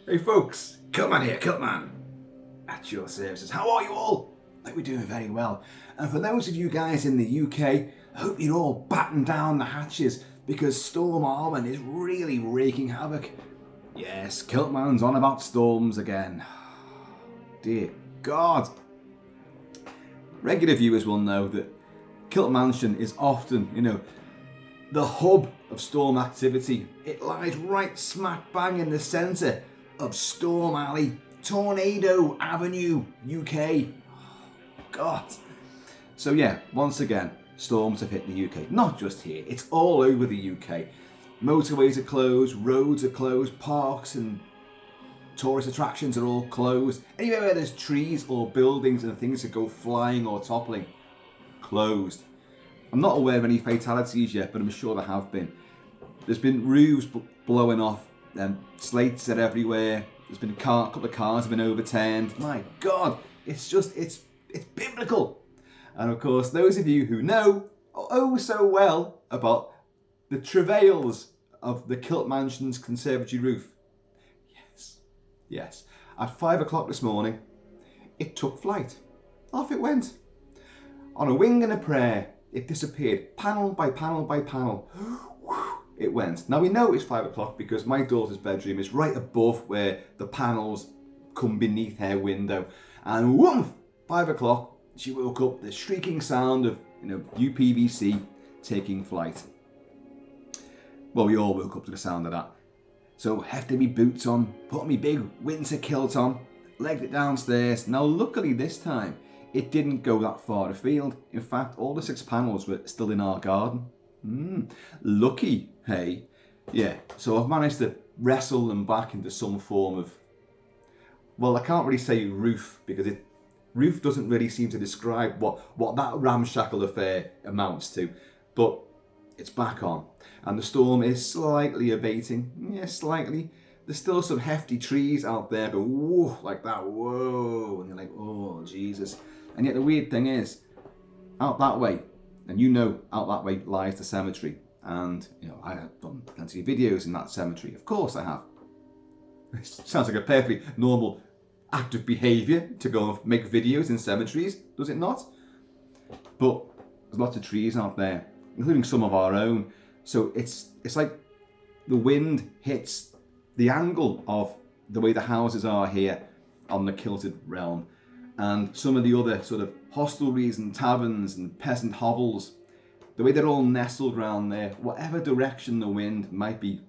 Hey folks, Kiltman here, Kiltman, at your services. How are you all? I think we're doing very well. And for those of you guys in the UK, I hope you're all battened down the hatches because Storm Arwen is really wreaking havoc. Yes, Kiltman's on about storms again. Dear God. Regular viewers will know that Kilt Mansion is often, the hub of storm activity. It lies right smack bang in the centre of Storm Alley, Tornado Avenue, UK. God. So yeah, once again, storms have hit the UK. Not just here, it's all over the UK. Motorways are closed, roads are closed, parks and tourist attractions are all closed. Anywhere where there's trees or buildings and things that go flying or toppling, closed. I'm not aware of any fatalities yet, but I'm sure there have been. There's been roofs blowing off, slates are everywhere. There's been a couple of cars have been overturned. My God, it's biblical. And of course, those of you who know oh so well about the travails of the Kilt Mansion's conservatory roof. Yes. At 5 o'clock this morning, it took flight. Off it went. On a wing and a prayer, it disappeared, panel by panel by panel. It went. Now we know it's 5 o'clock because my daughter's bedroom is right above where the panels come beneath her window. And whoomph, 5 o'clock, she woke up, the shrieking sound of UPVC taking flight. Well, we all woke up to the sound of that. So hefted me boots on, put me big winter kilt on, legged it downstairs. Now luckily this time, it didn't go that far afield. In fact, all the 6 panels were still in our garden. Lucky, hey? Yeah, so I've managed to wrestle them back into some form of, well, I can't really say roof because roof doesn't really seem to describe what that ramshackle affair amounts to, but it's back on. And the storm is slightly abating. Yeah, slightly. There's still some hefty trees out there, but whoa, like that, whoa. And you're like, oh, Jesus. And yet the weird thing is, out that way, and out that way lies the cemetery. And, I have done plenty of videos in that cemetery. Of course I have. It sounds like a perfectly normal act of behaviour to go and make videos in cemeteries, does it not? But there's lots of trees out there, including some of our own. So it's like the wind hits the angle of the way the houses are here on the Kilted realm. And some of the other sort of hostelries and taverns and peasant hovels, the way they're all nestled around there, whatever direction the wind might be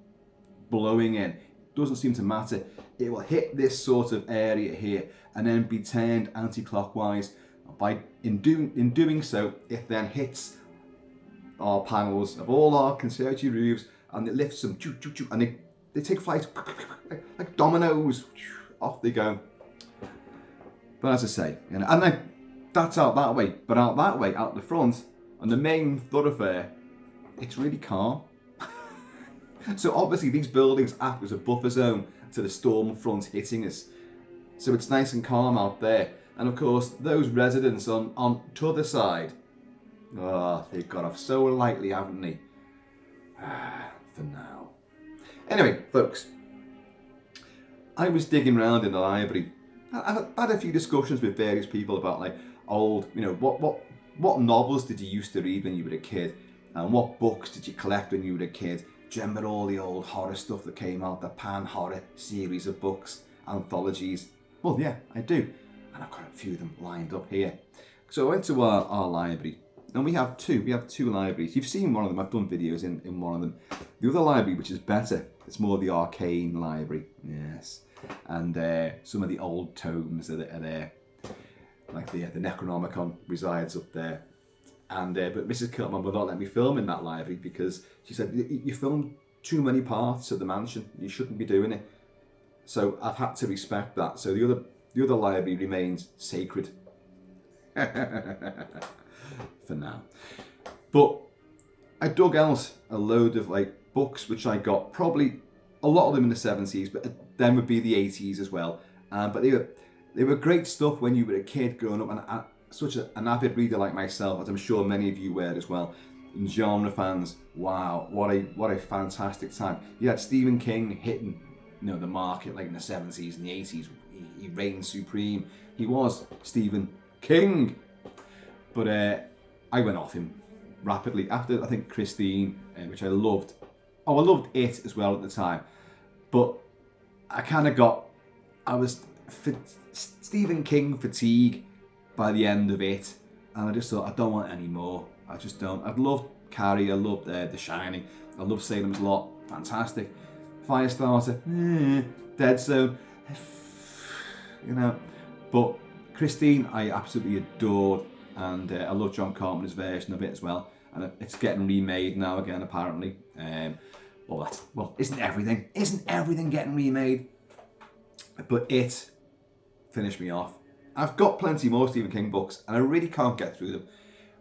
blowing in, doesn't seem to matter. It will hit this sort of area here and then be turned anti-clockwise. In doing so, it then hits our panels of all our conservatory roofs and it lifts them, and they take flight like dominoes. Off they go. But as I say, and that's out that way, but out that way, out the front, on the main thoroughfare, it's really calm. So obviously these buildings act as a buffer zone to the storm front hitting us. So it's nice and calm out there. And of course, those residents on the other side, they've got off so lightly, haven't they? For now. Anyway, folks, I was digging around in the library. I had a few discussions with various people about old, what novels did you used to read when you were a kid? And what books did you collect when you were a kid? Do you remember all the old horror stuff that came out, the Pan Horror series of books, anthologies? Well, yeah, I do. And I've got a few of them lined up here. So I went to our library, and we have two libraries. You've seen one of them, I've done videos in one of them. The other library, which is better, it's more the arcane library, yes. And some of the old tomes that are there, like the Necronomicon resides up there. And but Mrs. Kiltman would not let me film in that library because she said, you filmed too many parts of the mansion, you shouldn't be doing it. So I've had to respect that. So the other library remains sacred. For now. But I dug out a load of books which I got, probably a lot of them in the 70s, but then would be the 80s as well. But they were great stuff when you were a kid growing up, and such an avid reader like myself, as I'm sure many of you were as well. And genre fans, wow, what a fantastic time. You had Stephen King hitting the market, like in the 70s and the 80s. He reigned supreme. He was Stephen King. But I went off him rapidly after, I think, Christine, which I loved. Oh, I loved it as well at the time. But I was Stephen King fatigue by the end of it. And I just thought, I don't want any more. I just don't. I'd loved Carrie, I loved The Shining, I loved Salem's Lot, fantastic. Firestarter, Dead Zone, But Christine, I absolutely adored, and I love John Carpenter's version of it as well. And it's getting remade now again, apparently. Isn't everything getting remade? But it finished me off. I've got plenty more Stephen King books, and I really can't get through them.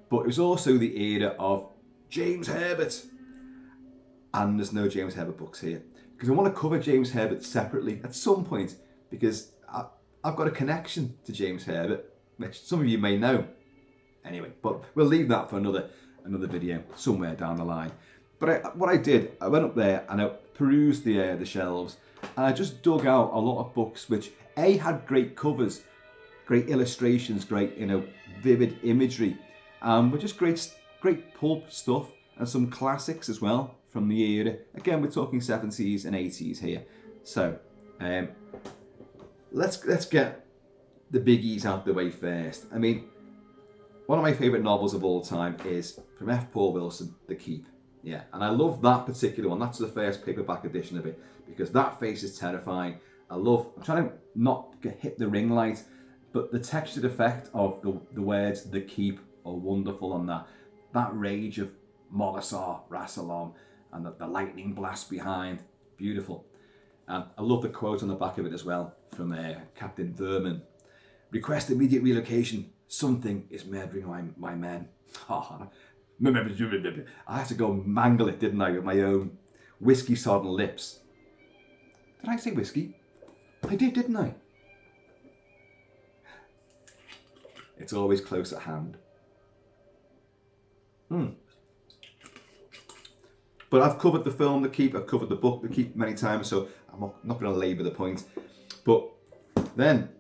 But it was also the era of James Herbert. And there's no James Herbert books here. Because I want to cover James Herbert separately at some point, because I've got a connection to James Herbert, which some of you may know. Anyway, but we'll leave that for another video somewhere down the line. But what I did, I went up there and I perused the shelves, and I just dug out a lot of books which had great covers, great illustrations, great vivid imagery, but just great pulp stuff, and some classics as well from the era. Again, we're talking 70s and 80s here. So let's get the biggies out the way first. I mean, one of my favourite novels of all time is from F. Paul Wilson, The Keep. Yeah, and I love that particular one. That's the first paperback edition of it, because that face is terrifying. I'm trying to not hit the ring light, but the textured effect of the words "the keep" are wonderful on that. That rage of Molasar, Rassilon, and the lightning blast behind, beautiful. I love the quote on the back of it as well from Captain Vermin. Request immediate relocation. Something is murdering my men. I had to go mangle it, didn't I, with my own whiskey-sodden lips. Did I say whiskey? I did, didn't I? It's always close at hand. But I've covered the film The Keep, I've covered the book The Keep many times, so I'm not going to labour the point. But then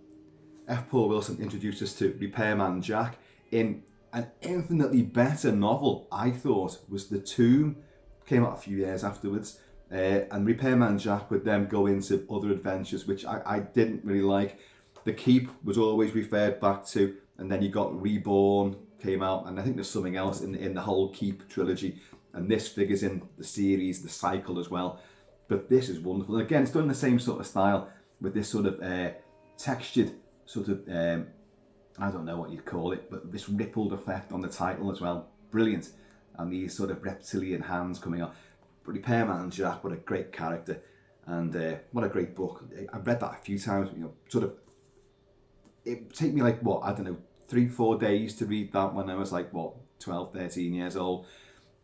F. Paul Wilson introduced us to Repairman Jack in an infinitely better novel, I thought, was The Tomb. Came out a few years afterwards. And Repairman Jack would then go into other adventures, which I didn't really like. The Keep was always referred back to, and then you got Reborn, came out, and I think there's something else in the whole Keep trilogy. And this figures in the series, the cycle as well. But this is wonderful. And again, it's done in the same sort of style, with this sort of textured, sort of, I don't know what you'd call it, but this rippled effect on the title as well. Brilliant. And these sort of reptilian hands coming out. But Repairman Jack, what a great character. And what a great book. I've read that a few times, it would take me 3-4 days to read that when I was 12, 13 years old.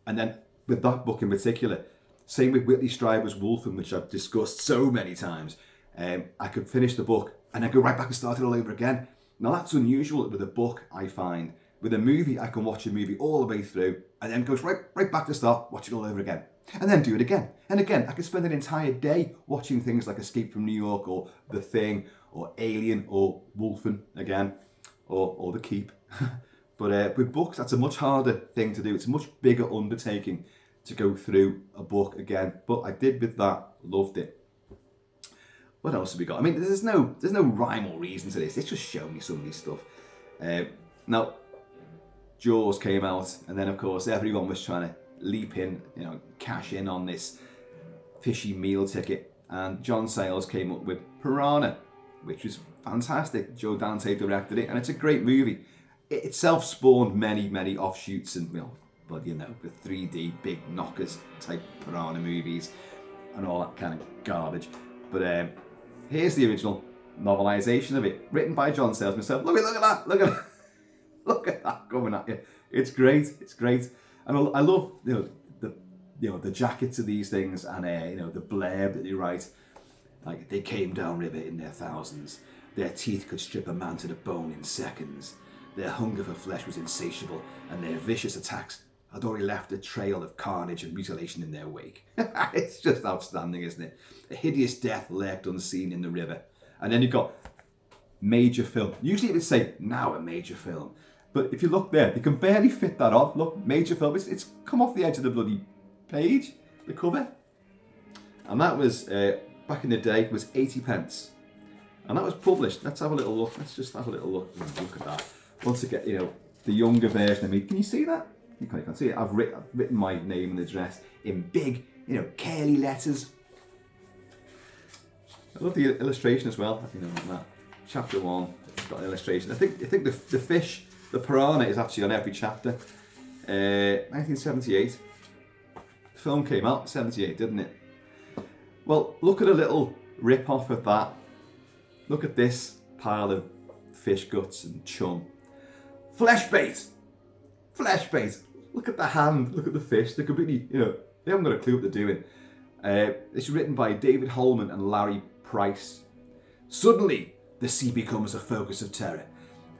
And then with that book in particular, same with Whitley Strieber's Wolfen, which I've discussed so many times, I could finish the book and then go right back and start it all over again. Now that's unusual with a book, I find. With a movie, I can watch a movie all the way through and then goes right back to start, watch it all over again. And then do it again. And again, I could spend an entire day watching things like Escape from New York or The Thing or Alien or Wolfen again or The Keep. But with books, that's a much harder thing to do. It's a much bigger undertaking to go through a book again. But I did with that, loved it. What else have we got? I mean, there's no rhyme or reason to this. It's just showing me some of this stuff. Now, Jaws came out, and then of course everyone was trying to leap in, cash in on this fishy meal ticket. And John Sayles came up with Piranha, which was fantastic. Joe Dante directed it, and it's a great movie. It itself spawned many offshoots and, the 3D big knockers type Piranha movies and all that kind of garbage. But here's the original novelisation of it, written by John Sayles himself. Look at that! Look at that coming at you. It's great. And I love the jackets of these things, and the blurb that they write. Like, they came down river in their thousands. Their teeth could strip a man to the bone in seconds. Their hunger for flesh was insatiable, and their vicious attacks had already left a trail of carnage and mutilation in their wake. It's just outstanding, isn't it? A hideous death lurked unseen in the river. And then you've got major film. Usually it would say, now a major film. But if you look there, they can barely fit that on. Look, major film, it's come off the edge of the bloody page, the cover. And that was, back in the day, was 80 pence. And that was published. Let's have a little look. Let's just have a little look. Look at that. Once again, you know, the younger version of me. Can you see that? You can't see it. I've written my name and address in big, you know, curly letters. I love the illustration as well. You know, that chapter 1, it's got an illustration. I think the fish, the piranha, is actually on every chapter. 1978. The film came out in 78, didn't it? Well, look at a little rip-off of that. Look at this pile of fish guts and chum. Flesh bait! Flesh bait! Look at the hand, look at the fish. They're completely, you know, they haven't got a clue what they're doing. It's written by David Holman and Larry Price. Suddenly, the sea becomes a focus of terror.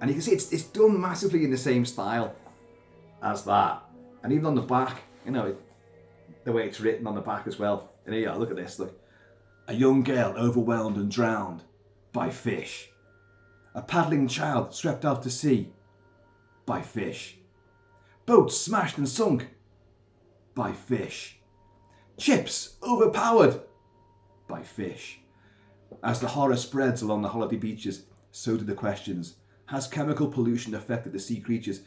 And you can see it's done massively in the same style as that. And even on the back, you know, the way it's written on the back as well. And here you are, look at this, look. A young girl overwhelmed and drowned by fish. A paddling child swept out to sea by fish. Boats smashed and sunk by fish. Ships overpowered by fish. As the horror spreads along the holiday beaches, so do the questions. Has chemical pollution affected the sea creatures,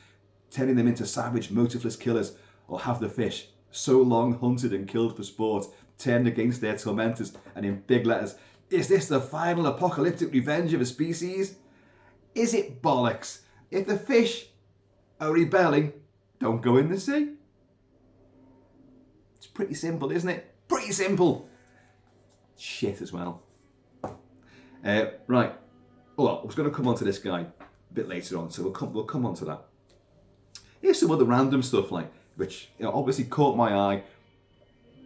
turning them into savage, motiveless killers? Or have the fish, so long hunted and killed for sport, turned against their tormentors? And in big letters, is this the final apocalyptic revenge of a species? Is it bollocks? If the fish are rebelling, don't go in the sea. It's pretty simple, isn't it? Pretty simple. Shit as well. Right. Well, I was going to come on to this guy a bit later on, so we'll come on to that. Here's some other random stuff, like, which, you know, obviously caught my eye.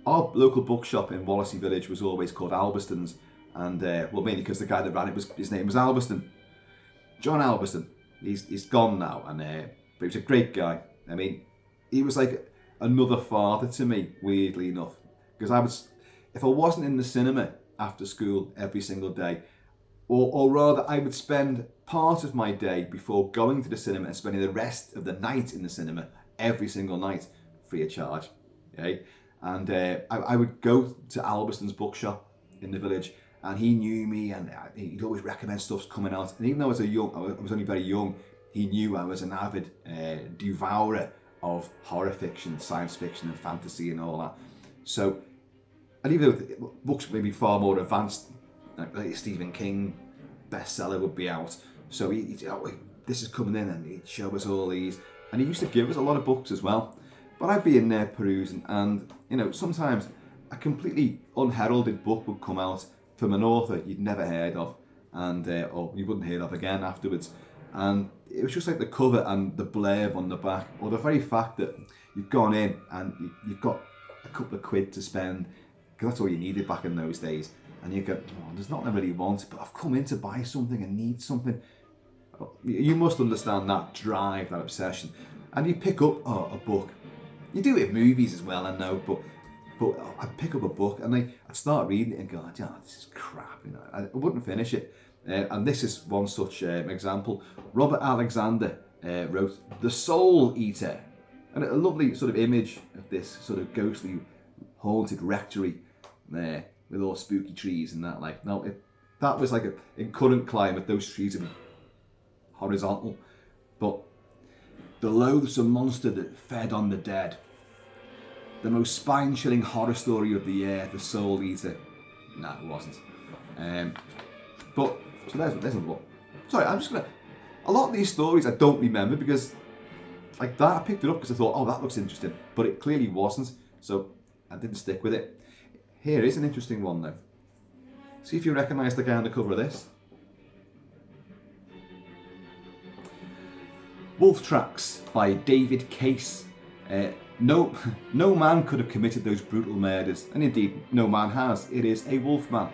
Our local bookshop in Wallasey Village was always called Albiston's, and well, mainly because the guy that ran it his name was Albiston, John Albiston. He's gone now, and but he was a great guy. I mean, he was like another father to me, weirdly enough, because if I wasn't in the cinema after school every single day, or rather, I would spend part of my day before going to the cinema and spending the rest of the night in the cinema every single night, free of charge. Okay? And I would go to Albiston's bookshop in the village, and he knew me, and he'd always recommend stuff's coming out. And even though I was only very young, he knew I was an avid devourer of horror fiction, science fiction, and fantasy, and all that. So, and even though books may be far more advanced, like Stephen King bestseller would be out, so this is coming in, and he'd show us all these, and he used to give us a lot of books as well. But I'd be in there perusing, and you know, sometimes a completely unheralded book would come out from an author you'd never heard of, and or you wouldn't hear of again afterwards. And it was just like the cover and the blurb on the back, or the very fact that you've gone in and you've got a couple of quid to spend, because that's all you needed back in those days. And you go, oh, there's nothing I really want, but I've come in to buy something and need something. You must understand that drive, that obsession. And you pick up a book. You do it in movies as well, I know, but I'd pick up a book and I'd start reading it and go, oh, this is crap, you know. I wouldn't finish it. And this is one such example. Robert Alexander wrote The Soul Eater, and a lovely sort of image of this sort of ghostly, haunted rectory there with all spooky trees and that. Like, now, if that was like in current climate, those trees would be horizontal, but the loathsome monster that fed on the dead, the most spine-chilling horror story of the year, The Soul Eater. No, it wasn't. But so there's a book. Sorry, I'm just gonna. A lot of these stories I don't remember because, like that, I picked it up because I thought, oh, that looks interesting, but it clearly wasn't. So I didn't stick with it. Here is an interesting one though. See if you recognise the guy on the cover of this. Wolf Tracks by David Case. No man could have committed those brutal murders, and indeed no man has. It is a wolf man.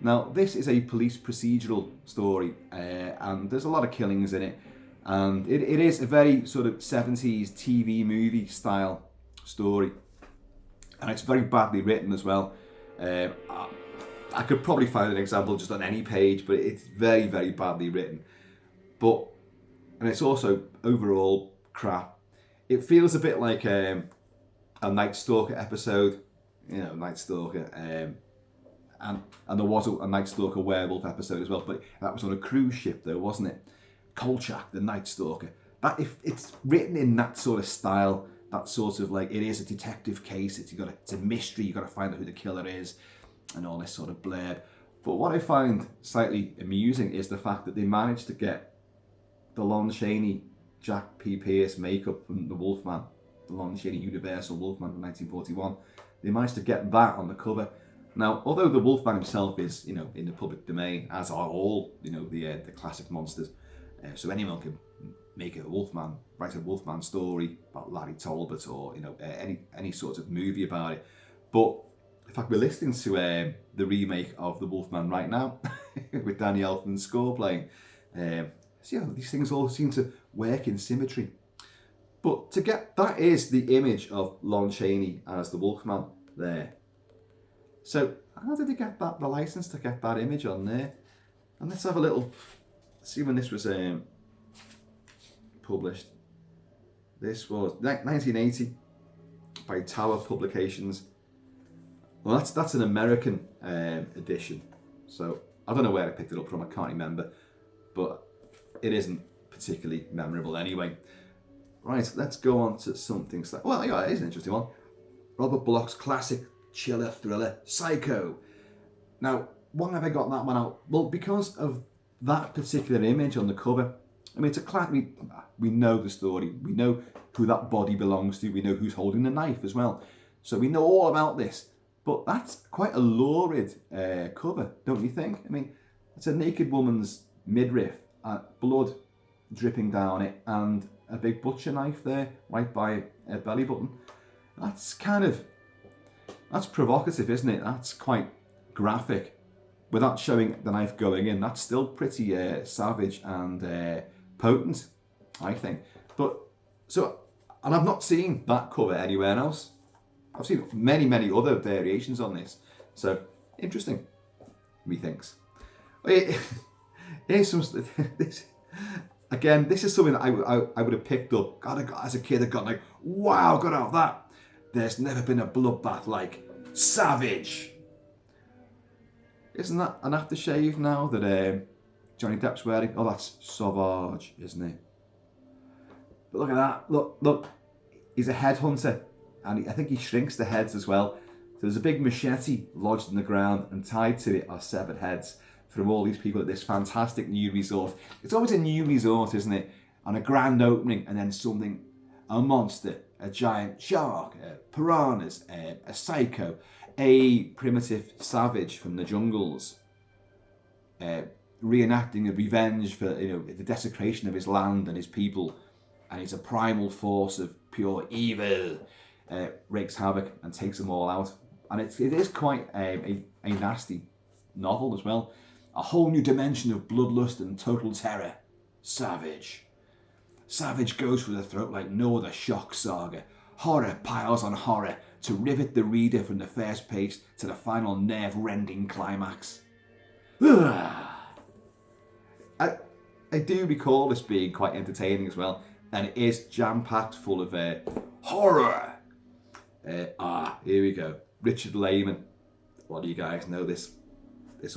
Now this is a police procedural story, and there's a lot of killings in it, And it is a very sort of 70s TV movie style story. And it's very badly written as well. I could probably find an example just on any page, but it's very, very badly written. And it's also overall crap. It feels a bit like a Night Stalker episode, Night Stalker, and there was a Night Stalker werewolf episode as well, but that was on a cruise ship though, wasn't it? Kolchak, the Night Stalker. That if it's written in that sort of style, that sort of like it is a detective case. It's a mystery. You got to find out who the killer is, and all this sort of blurb. But what I find slightly amusing is the fact that they managed to get the Lon Chaney, Jack P. Pierce makeup from the Wolfman, the Lon Chaney Universal Wolfman from 1941. They managed to get that on the cover. Now, although the Wolfman himself is, in the public domain, as are all, the classic monsters, so anyone can make write a Wolfman story about Larry Talbot or any sort of movie about it. But in fact, we're listening to the remake of the Wolfman right now with Danny Elfman's score playing. So these things all seem to work in symmetry. But that is the image of Lon Chaney as the Wolfman there. So how did they get the license to get that image on there? And let's have a little see when this was published. This was 1980 by Tower Publications. Well, that's an American edition. So I don't know where I picked it up from. I can't remember, but it isn't particularly memorable anyway. Right, let's go on to something. Well, yeah, it is an interesting one. Robert Bloch's classic chiller thriller, Psycho. Now, why have I got that one out? Well, because of that particular image on the cover. I mean, it's a classic. We know the story. We know who that body belongs to. We know who's holding the knife as well. So we know all about this. But that's quite a lurid cover, don't you think? I mean, it's a naked woman's midriff, blood dripping down it, and a big butcher knife there, right by her belly button. That's provocative, isn't it? That's quite graphic. Without showing the knife going in, that's still pretty savage and potent, I think. And I've not seen that cover anywhere else. I've seen many, many other variations on this. So, interesting, methinks. Here's some... Again, this is something that I would have picked up. As a kid, I got like, wow, got out of that. There's never been a bloodbath like Savage. Isn't that an aftershave now that Johnny Depp's wearing? Oh, that's Sauvage, isn't it? But look at that. Look. He's a headhunter. And I think he shrinks the heads as well. So there's a big machete lodged in the ground, and tied to it are severed heads from all these people at this fantastic new resort. It's always a new resort, isn't it? And a grand opening, and then a monster, a giant shark, piranhas, a psycho, a primitive savage from the jungles, reenacting a revenge for the desecration of his land and his people, and he's a primal force of pure evil. Wreaks havoc and takes them all out, and it is quite a nasty novel as well. A whole new dimension of bloodlust and total terror. Savage goes for the throat like no other shock saga. Horror piles on horror to rivet the reader from the first page to the final nerve-rending climax. I do recall this being quite entertaining as well, and it is jam-packed full of horror. Here we go. Richard Lehman. A lot of you guys know this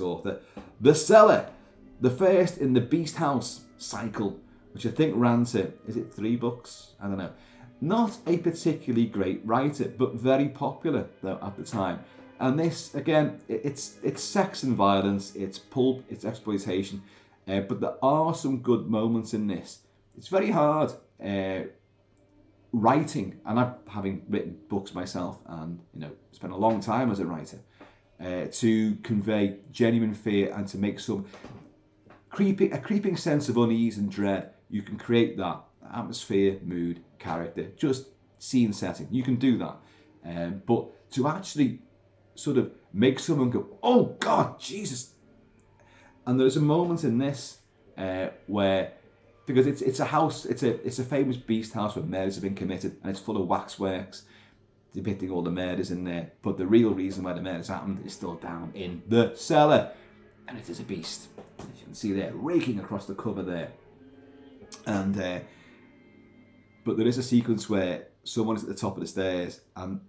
author. The Cellar, the first in the Beast House cycle, which I think ran to, is it 3 books? I don't know. Not a particularly great writer, but very popular though at the time. And this, again, it's sex and violence, it's pulp, it's exploitation, but there are some good moments in this. It's very hard writing, and I'm having written books myself, and spent a long time as a writer, to convey genuine fear and to make some creeping sense of unease and dread. You can create that atmosphere, mood, character, just scene setting. You can do that, but to actually sort of make someone go, "Oh God, Jesus!" And there's a moment in this where because it's a house, it's a famous beast house where murders have been committed, and it's full of waxworks depicting all the murders in there. But the real reason why the murders happened is still down in the cellar, and it is a beast. As you can see there, raking across the cover there. And but there is a sequence where someone is at the top of the stairs, and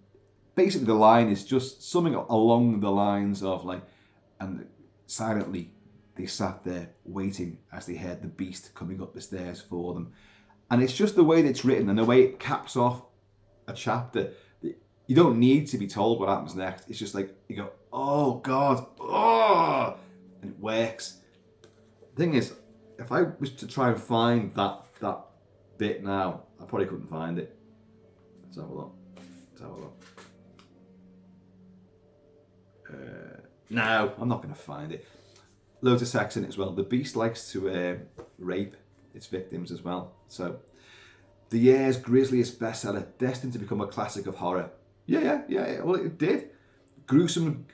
basically the line is just something along the lines of like, and silently they sat there waiting as they heard the beast coming up the stairs for them. And it's just the way that it's written and the way it caps off a chapter. You don't need to be told what happens next. It's just like, you go, oh God, oh, and it works. The thing is, if I was to try and find that bit now, I probably couldn't find it. Let's have a look. No, I'm not going to find it. Loads of sex in it as well. The beast likes to rape its victims as well. So, the year's grisliest bestseller, destined to become a classic of horror. Yeah. Well, it did. Gruesome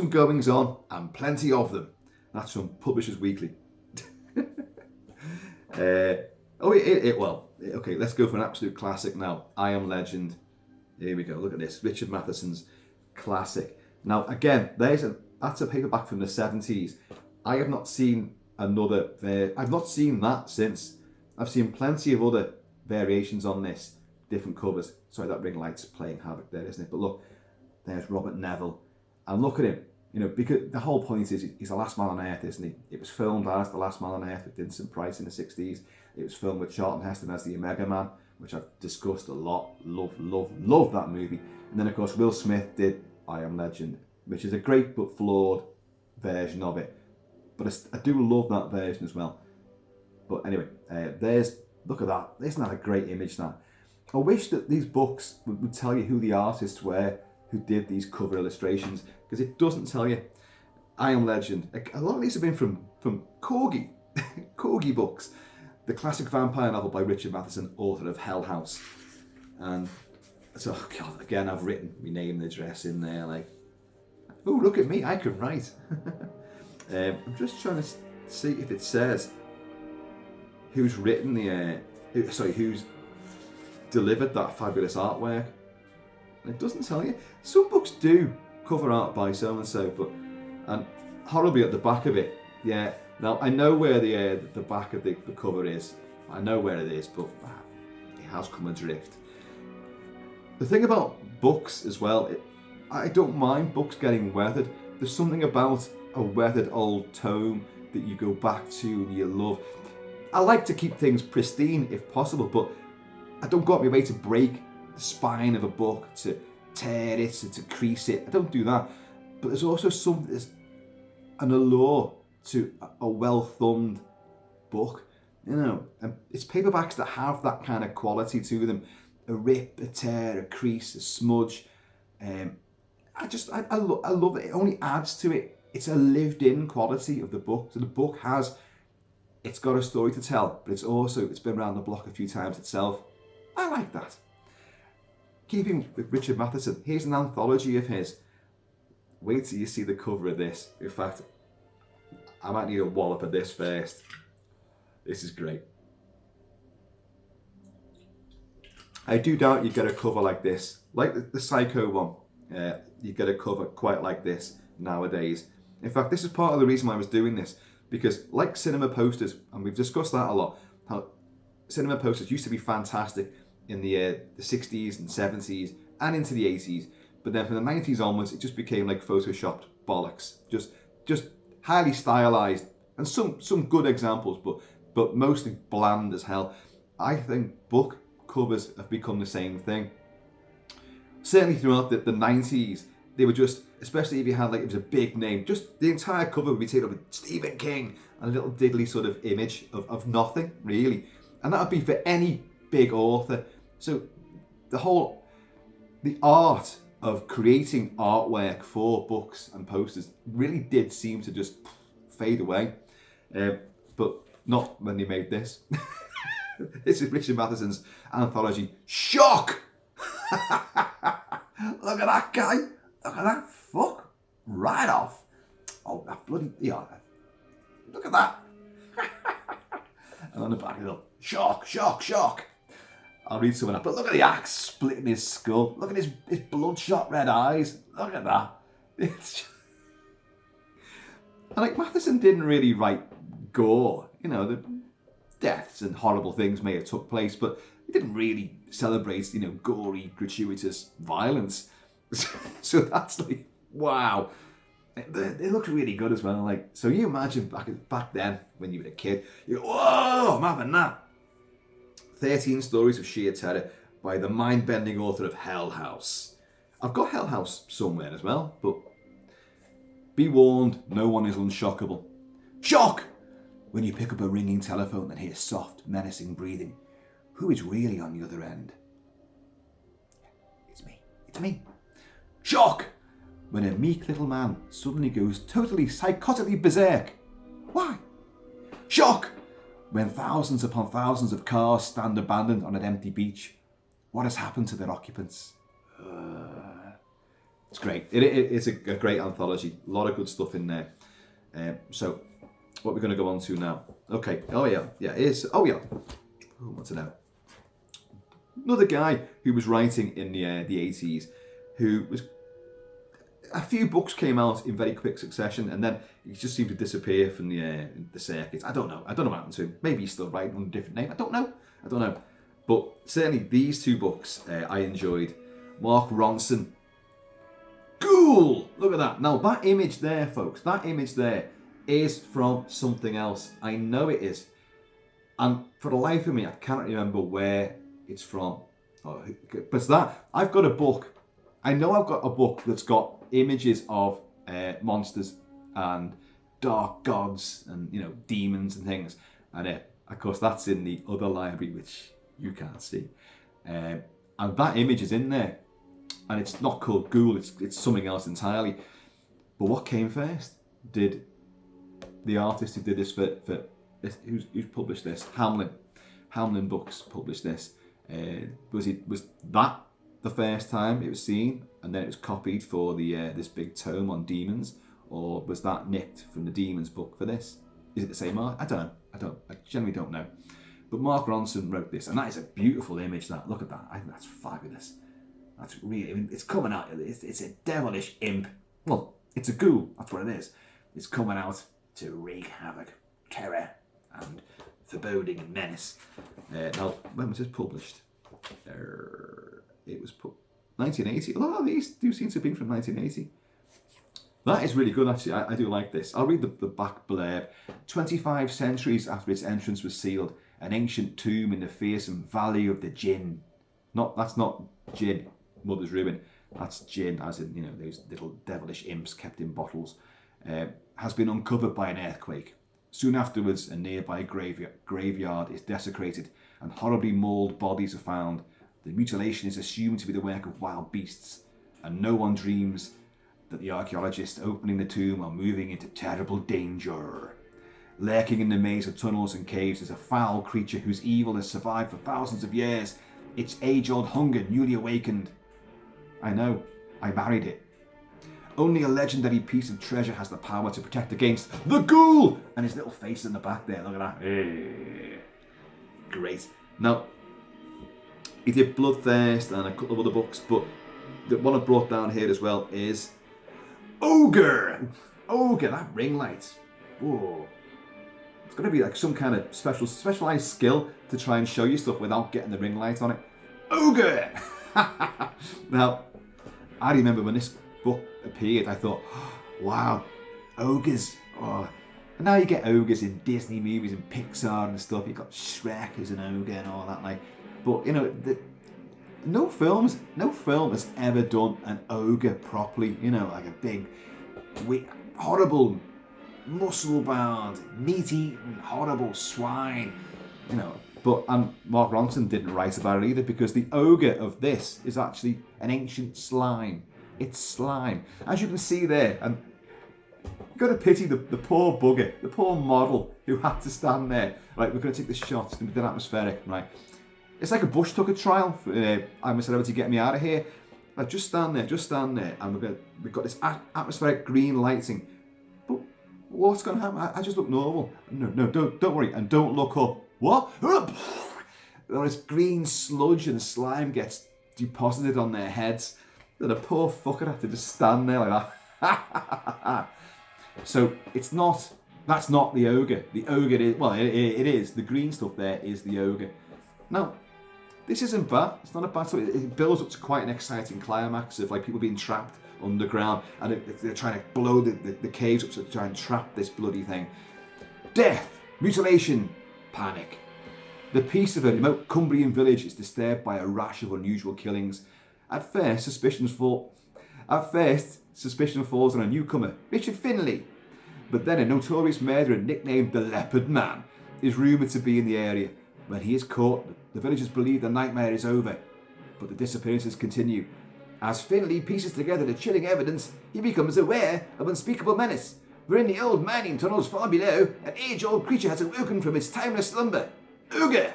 goings on, and plenty of them. That's from Publishers Weekly. Okay, let's go for an absolute classic now. I Am Legend. Here we go. Look at this. Richard Matheson's classic. Now, again, that's a paperback from the 70s. I have not seen I've not seen that since. I've seen plenty of other variations on this, different covers. Sorry, that ring light's playing havoc there, isn't it? But look, there's Robert Neville. And look at him. You know, because the whole point is he's the last man on earth, isn't he? It was filmed as The Last Man on Earth with Vincent Price in the 60s. It was filmed with Charlton Heston as the Omega Man, which I've discussed a lot. Love that movie. And then, of course, Will Smith did I Am Legend, which is a great but flawed version of it. But I do love that version as well. But anyway, look at that. Isn't that a great image, that? I wish that these books would tell you who the artists were who did these cover illustrations, because it doesn't tell you. I Am Legend. A lot of these have been from Corgi, Corgi books. The classic vampire novel by Richard Matheson, author of Hell House. And so, God, again, I've written my name and address in there, like, oh, look at me, I can write. I'm just trying to see if it says who's written who's delivered that fabulous artwork. It doesn't tell you. Some books do cover art by so and so, and horribly at the back of it. Yeah. Now I know where the back of the cover is. I know where it is, but it has come adrift. The thing about books as well, I don't mind books getting weathered. There's something about a weathered old tome that you go back to and you love. I like to keep things pristine if possible, but I don't go out my way to break the spine of a book, to tear it, to crease it. I don't do that. But there's also there's an allure to a well-thumbed book, you know. And it's paperbacks that have that kind of quality to them. A rip, a tear, a crease, a smudge. I love it. It only adds to it. It's a lived-in quality of the book. So the book it's got a story to tell, but it's been around the block a few times itself. I like that. Keeping with Richard Matheson, here's an anthology of his. Wait till you see the cover of this. In fact, I might need a wallop of this first. This is great. I do doubt you get a cover like this. Like the Psycho one, you get a cover quite like this nowadays. In fact, this is part of the reason why I was doing this, because like cinema posters, and we've discussed that a lot, how cinema posters used to be fantastic in the 60s and 70s and into the 80s, but then from the 90s onwards, it just became like photoshopped bollocks, just highly stylized, and some good examples, but mostly bland as hell. I think book covers have become the same thing. Certainly throughout the 90s, they were just, especially if you had it was a big name, just the entire cover would be taken up with Stephen King, and a little diddly sort of image of nothing really, and that would be for any big author. So the art of creating artwork for books and posters really did seem to just fade away, but not when they made this. This is Richard Matheson's anthology. Shock! Look at that guy. Look at that fuck. Right off. Oh, that bloody... Yeah. Look at that. And on the back of it, Shock, shock, shock. I'll read some of that. But look at the axe splitting his skull. Look at his bloodshot red eyes. Look at that. It's just... And like, Matheson didn't really write gore. You know, the deaths and horrible things may have took place, but he didn't really celebrate, you know, gory, gratuitous violence. So that's like, wow. It looks really good as well. Like, so you imagine back then when you were a kid, you go, whoa, I'm having that. 13 stories of sheer terror by the mind-bending author of Hell House. I've got Hell House somewhere as well, but be warned, no one is unshockable. Shock! When you pick up a ringing telephone and hear soft, menacing breathing, who is really on the other end? It's me. It's me. Shock! When a meek little man suddenly goes totally psychotically berserk. Why? Shock! When thousands upon thousands of cars stand abandoned on an empty beach. What has happened to their occupants? It's great. It's a great anthology. A lot of good stuff in there. So, what we're going to go on to now. Okay. Oh, yeah. Yeah, it is. Oh, yeah. What's it now? Another guy who was writing in the 80s, who was... A few books came out in very quick succession, and then he just seemed to disappear from the circuits. I don't know what happened to him. Maybe he's still writing under a different name. I don't know. But certainly these two books I enjoyed. Mark Ronson. Ghoul! Look at that. Now that image there, folks, that image there is from something else. I know it is. And for the life of me, I cannot remember where it's from. But it's that. I've got a book. I know I've got a book that's got images of monsters and dark gods and, you know, demons and things. And of course, that's in the other library, which you can't see. And that image is in there. And it's not called Ghoul, it's something else entirely. But what came first? Did the artist who did this for who's published this? Hamlin Books published this. Was that the first time it was seen, and then it was copied for the this big tome on demons, or was that nicked from the demons book for this? Is it the same art? I don't know. I generally don't know. But Mark Ronson wrote this, and that is a beautiful image. That, look at that. I think that's fabulous. That's really, I mean, it's coming out. It's a devilish imp. Well, it's a ghoul. That's what it is. It's coming out to wreak havoc, terror, and foreboding and menace. Now, when was this published? It was put 1980. A lot of these do seem to be from 1980. That is really good, actually. I do like this. I'll read the back blurb. 25 centuries after its entrance was sealed, an ancient tomb in the fearsome Valley of the Jinn. That's not Jinn, Mother's Ruin. That's Jinn, as in, you know, those little devilish imps kept in bottles. Has been uncovered by an earthquake. Soon afterwards, a nearby graveyard is desecrated, and horribly mauled bodies are found. The mutilation is assumed to be the work of wild beasts, and no one dreams that the archaeologists opening the tomb are moving into terrible danger. Lurking in the maze of tunnels and caves is a foul creature whose evil has survived for thousands of years, its age-old hunger newly awakened. I know, I married it. Only a legendary piece of treasure has the power to protect against the ghoul! And his little face in the back there, look at that. Great. Now, he did Bloodthirst and a couple of other books, but the one I brought down here as well is Ogre! Ogre, that ring light. Whoa. It's got to be like some kind of specialized skill to try and show you stuff without getting the ring light on it. Ogre! Now, I remember when this book appeared, I thought, oh, wow, ogres. Oh. And now you get ogres in Disney movies and Pixar and stuff. You've got Shrek as an ogre and all that. Like, but you know, no film has ever done an ogre properly. You know, like a big, horrible, muscle-bound, meat-eating, horrible swine. You know, but Mark Ronson didn't write about it either, because the ogre of this is actually an ancient slime. It's slime, as you can see there, and you've got to pity the poor bugger, the poor model who had to stand there. Right, we're going to take this shot. It's going to be atmospheric, right? It's like a bush tucker trial. I'm a Celebrity, Get Me Out of Here. Like, just stand there, and we've got this atmospheric green lighting. But what's going to happen? I just look normal. No, don't worry, and don't look up. what? Or this green sludge and slime gets deposited on their heads. And the poor fucker had to just stand there like that. So that's not the ogre. The ogre is, well, it is. The green stuff there is the ogre. Now, this isn't bad. It's not a bad story. It builds up to quite an exciting climax of like people being trapped underground and they're trying to blow the caves up to try and trap this bloody thing. Death, mutilation, panic. The peace of a remote Cumbrian village is disturbed by a rash of unusual killings. At first, suspicion falls on a newcomer, Richard Finlay. But then a notorious murderer nicknamed the Leopard Man is rumoured to be in the area. When he is caught, the villagers believe the nightmare is over, but the disappearances continue. As Finlay pieces together the chilling evidence, he becomes aware of unspeakable menace. For in the old mining tunnels far below, an age-old creature has awoken from its timeless slumber. Ogre!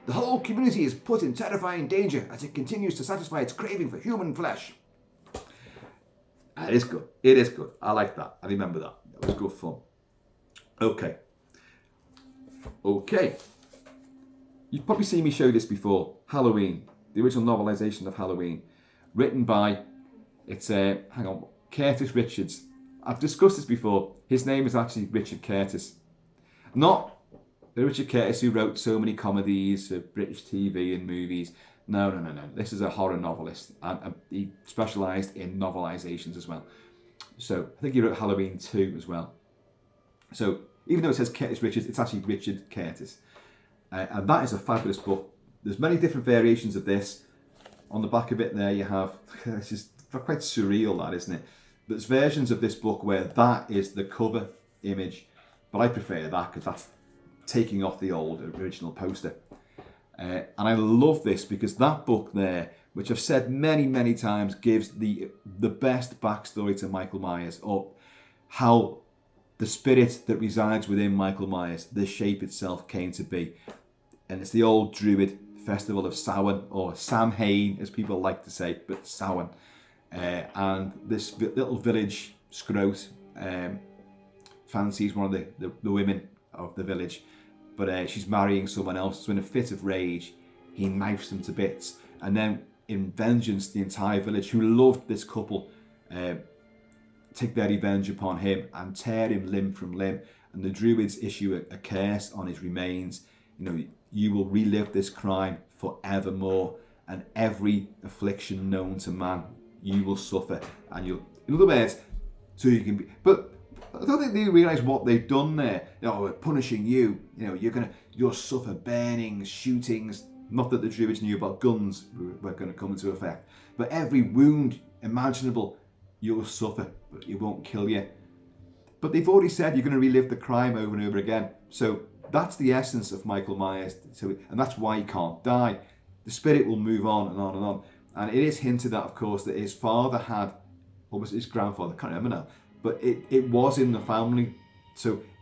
The whole community is put in terrifying danger as it continues to satisfy its craving for human flesh. It is good. It is good. I like that. I remember that. It was good fun. Okay. You've probably seen me show this before. Halloween. The original novelisation of Halloween. Written by, Curtis Richards. I've discussed this before. His name is actually Richard Curtis. Not the Richard Curtis who wrote so many comedies for British TV and movies. No. This is a horror novelist. And he specialised in novelisations as well. So I think he wrote Halloween 2 as well. So even though it says Curtis Richards, it's actually Richard Curtis. And that is a fabulous book. There's many different variations of this. On the back of it there you have, it's just quite surreal that, isn't it? There's versions of this book where that is the cover image. But I prefer that because that's taking off the old original poster. And I love this because that book there, which I've said many times, gives the best backstory to Michael Myers, or how the spirit that resides within Michael Myers, the shape itself, came to be. And it's the old Druid festival of Samhain, or Samhain as people like to say, but Samhain. And this little village scrote fancies one of the women of the village, but she's marrying someone else. So in a fit of rage, he knifes them to bits. And then in vengeance, the entire village, who loved this couple, take their revenge upon him and tear him limb from limb. And the Druids issue a curse on his remains. You will relive this crime forevermore, and every affliction known to man you will suffer, and in other words, so you can be. But I don't think they realise what they've done there. We're punishing you. You'll suffer burnings, shootings. Not that the Druids knew about guns were going to come into effect, but every wound imaginable you'll suffer, but it won't kill you. But they've already said you're going to relive the crime over and over again. So that's the essence of Michael Myers. And that's why he can't die. The spirit will move on and on and on. And it is hinted at, of course, that his father had, or was it his grandfather? I can't remember now. But it was in the family.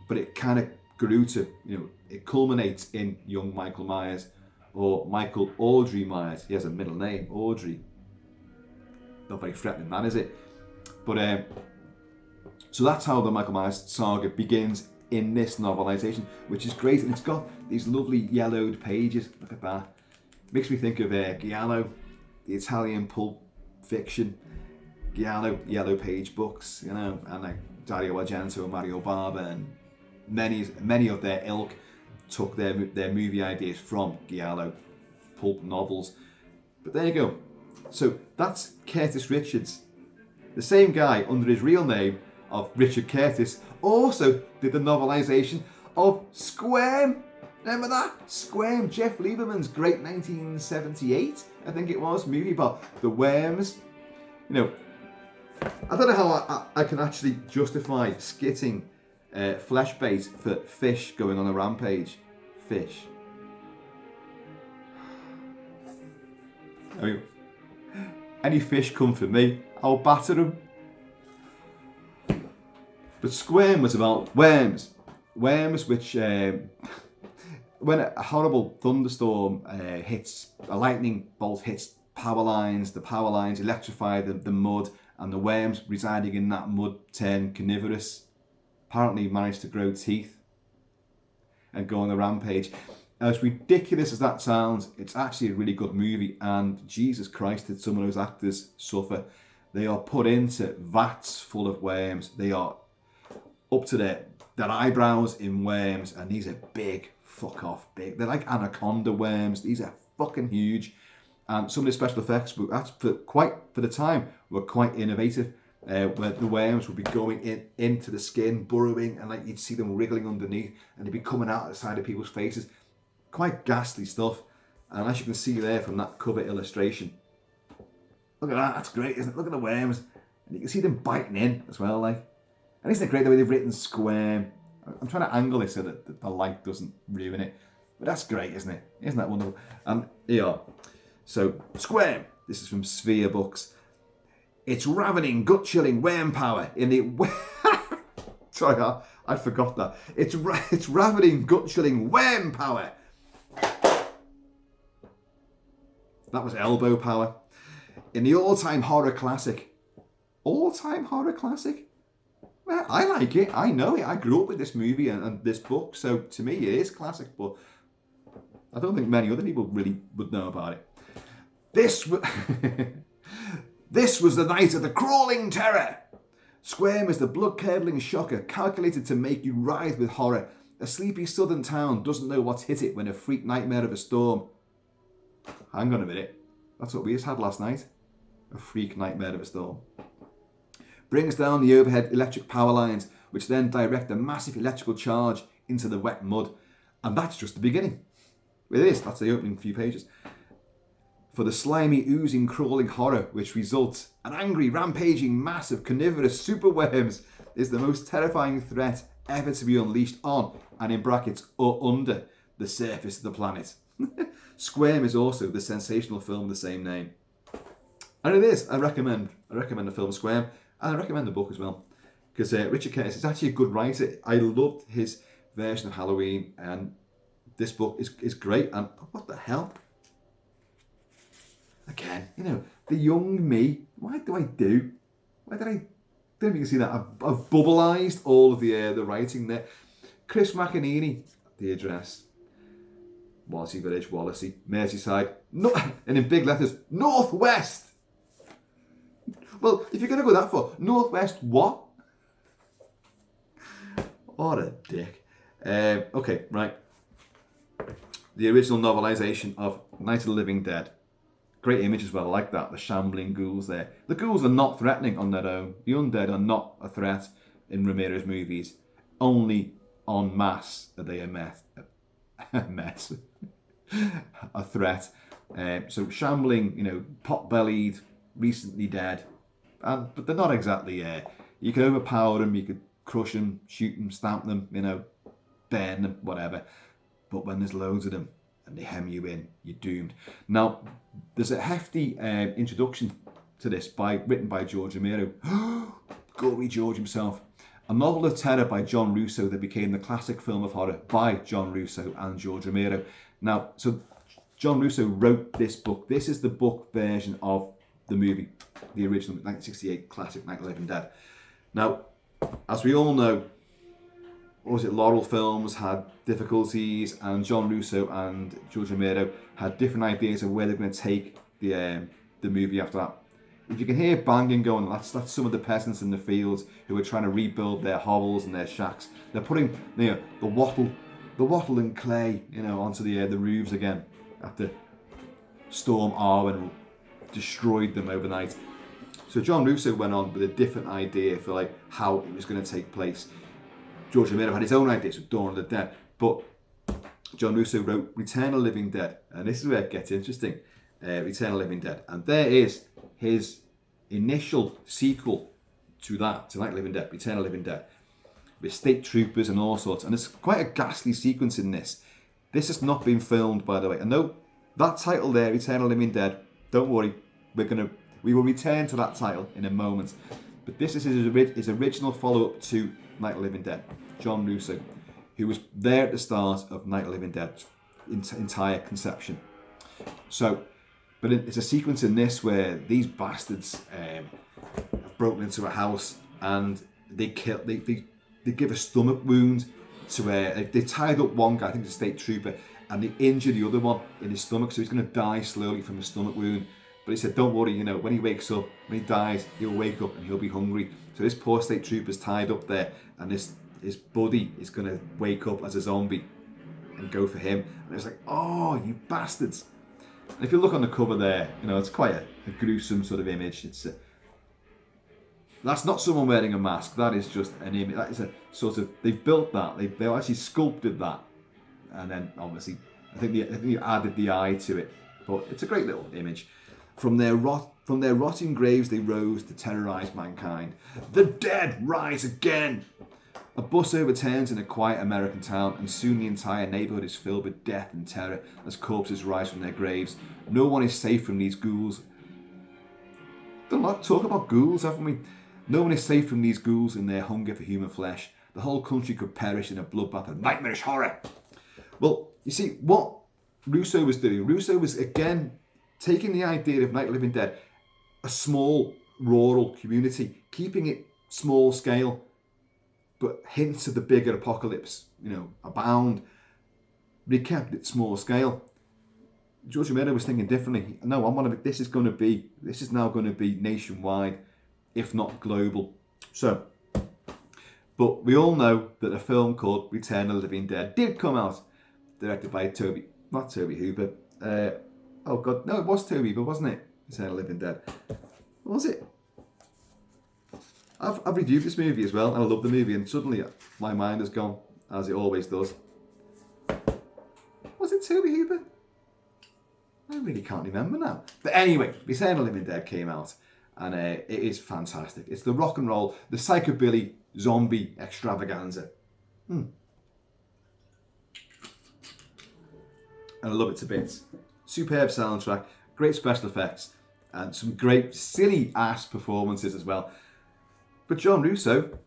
But it kind of grew to, it culminates in young Michael Myers, or Michael Audrey Myers. He has a middle name, Audrey. Not very threatening, that is it. But so that's how the Michael Myers saga begins in this novelisation, which is great. And it's got these lovely yellowed pages. Look at that. Makes me think of Giallo, the Italian pulp fiction. Giallo, yellow page books, and like Dario Argento and Mario Bava, and many of their ilk took their movie ideas from Giallo pulp novels. But there you go. So that's Curtis Richards. The same guy under his real name of Richard Curtis also did the novelisation of Squirm. Remember that? Squirm, Jeff Lieberman's great 1978, I think it was, movie about the worms. I don't know how I can actually justify skitting flesh bait for fish going on a rampage. Fish. Any fish come for me, I'll batter them. But Squirm was about worms. Worms which, when a horrible thunderstorm hits, a lightning bolt hits power lines, the power lines electrify the mud, and the worms residing in that mud turn carnivorous. Apparently managed to grow teeth. and go on a rampage. As ridiculous as that sounds, it's actually a really good movie, and Jesus Christ, did some of those actors suffer. They are put into vats full of worms. They are up to their eyebrows in worms, and these are big, fuck off big. They're like anaconda worms. These are fucking huge. And some of the special effects, for the time, were quite innovative. Where the worms would be going into the skin, burrowing, and like you'd see them wriggling underneath, and they'd be coming out of the side of people's faces. Quite ghastly stuff. And as you can see there from that cover illustration, look at that, that's great, isn't it? Look at the worms. And you can see them biting in as well, like. And isn't it great the way they've written squirm? I'm trying to angle it so that the light doesn't ruin it. But that's great, isn't it? Isn't that wonderful? And here you are. So, Squirm. This is from Sphere Books. It's ravening, gut-chilling worm power in the... Sorry, I forgot that. It's ravening, gut-chilling worm power. That was elbow power. In the all-time horror classic. All-time horror classic? Well, I like it. I know it. I grew up with this movie and this book. So, to me, it is classic. But I don't think many other people really would know about it. This was the night of the crawling terror. Squirm is the blood-curdling shocker calculated to make you writhe with horror. A sleepy southern town doesn't know what's hit it when a freak nightmare of a storm. Hang on a minute. That's what we just had last night. A freak nightmare of a storm. Brings down the overhead electric power lines, which then direct a massive electrical charge into the wet mud. And that's just the beginning. It is. That's the opening few pages. For the slimy, oozing, crawling horror which results, an angry, rampaging mass of carnivorous superworms is the most terrifying threat ever to be unleashed on, and in brackets, or under, the surface of the planet. Squirm is also the sensational film of the same name. And it is. I recommend the film Squirm, and I recommend the book as well. Because Richard Curtis is actually a good writer. I loved his version of Halloween, and this book is great. And what the hell? Again, the young me. Why did I? Don't know if you can see that. I've bubbleized all of the writing there. Chris McAneny, the address. Wallasey Village, Wallasey, Merseyside. No, and in big letters, Northwest. Well, if you're going to go that far, Northwest what? What a dick. Okay, right. The original novelisation of Night of the Living Dead. Great image as well, I like that, the shambling ghouls there. The ghouls are not threatening on their own. The undead are not a threat in Ramirez movies. Only en masse are they a threat. So shambling, pot-bellied, recently dead. But they're not exactly, you could overpower them, you could crush them, shoot them, stamp them, burn them, whatever. But when there's loads of them, and they hem you in, you're doomed. Now, there's a hefty introduction to this written by George Romero. Gory George himself. A novel of terror by John Russo that became the classic film of horror by John Russo and George Romero. Now, so John Russo wrote this book. This is the book version of the movie, the original 1968 classic Night of the Living Dead. Now, as we all know, Laurel Films had difficulties, and John Russo and George Romero had different ideas of where they're going to take the movie after that. If you can hear banging going, that's some of the peasants in the fields who are trying to rebuild their hovels and their shacks. They're putting the wattle and clay onto the roofs again after Storm Arwen destroyed them overnight. So John Russo went on with a different idea for how it was going to take place. George Romero had his own ideas of Dawn of the Dead, but John Russo wrote Return of the Living Dead, and this is where it gets interesting. Return of the Living Dead, and there is his initial sequel to that, to Night of the Living Dead, Return of the Living Dead, with state troopers and all sorts, and there's quite a ghastly sequence in this. This has not been filmed, by the way. And no, that title there, Return of the Living Dead, don't worry, we will return to that title in a moment. But this is his original follow-up to Night of the Living Dead, John Russo, who was there at the start of Night of the Living Dead's entire conception. So, but it's a sequence in this where these bastards have broken into a house and they give a stomach wound to they tied up one guy, I think it's a state trooper, and they injured the other one in his stomach, so he's going to die slowly from a stomach wound. But he said, don't worry, you know, when he wakes up, when he dies, he'll wake up and he'll be hungry. So this poor state trooper's tied up there, and his buddy is going to wake up as a zombie and go for him. And it's like, oh, you bastards. And if you look on the cover there, you know, it's quite a gruesome sort of image. It's that's not someone wearing a mask. That is just an image. That is a sort of, they've built that. They actually sculpted that. And then obviously, I think they added the eye to it. But it's a great little image. From their rotting graves they rose to terrorise mankind. The dead rise again! A bus overturns in a quiet American town, and soon the entire neighbourhood is filled with death and terror as corpses rise from their graves. No one is safe from these ghouls. Done a lot talk about ghouls, haven't we? No one is safe from these ghouls in their hunger for human flesh. The whole country could perish in a bloodbath of nightmarish horror. Well, you see, what Russo was doing, Russo was again taking the idea of Night of the Living Dead, a small rural community, keeping it small scale, but hints of the bigger apocalypse, you know, abound. But he kept it small scale. George Romero was thinking differently. No, this is now going to be nationwide, if not global. So, but we all know that a film called Return of the Living Dead did come out, directed by not Tobe Hooper. Oh God, no, it was Tobe Hooper, wasn't it? Return of the Living Dead. What was it? I've reviewed this movie as well, and I love the movie, and suddenly my mind has gone, as it always does. Was it Tobe Hooper? I really can't remember now. But anyway, Return of the Living Dead came out, and it is fantastic. It's the rock and roll, the psychobilly zombie extravaganza. And I love it to bits. Superb soundtrack, great special effects, and some great silly ass performances as well. But John Russo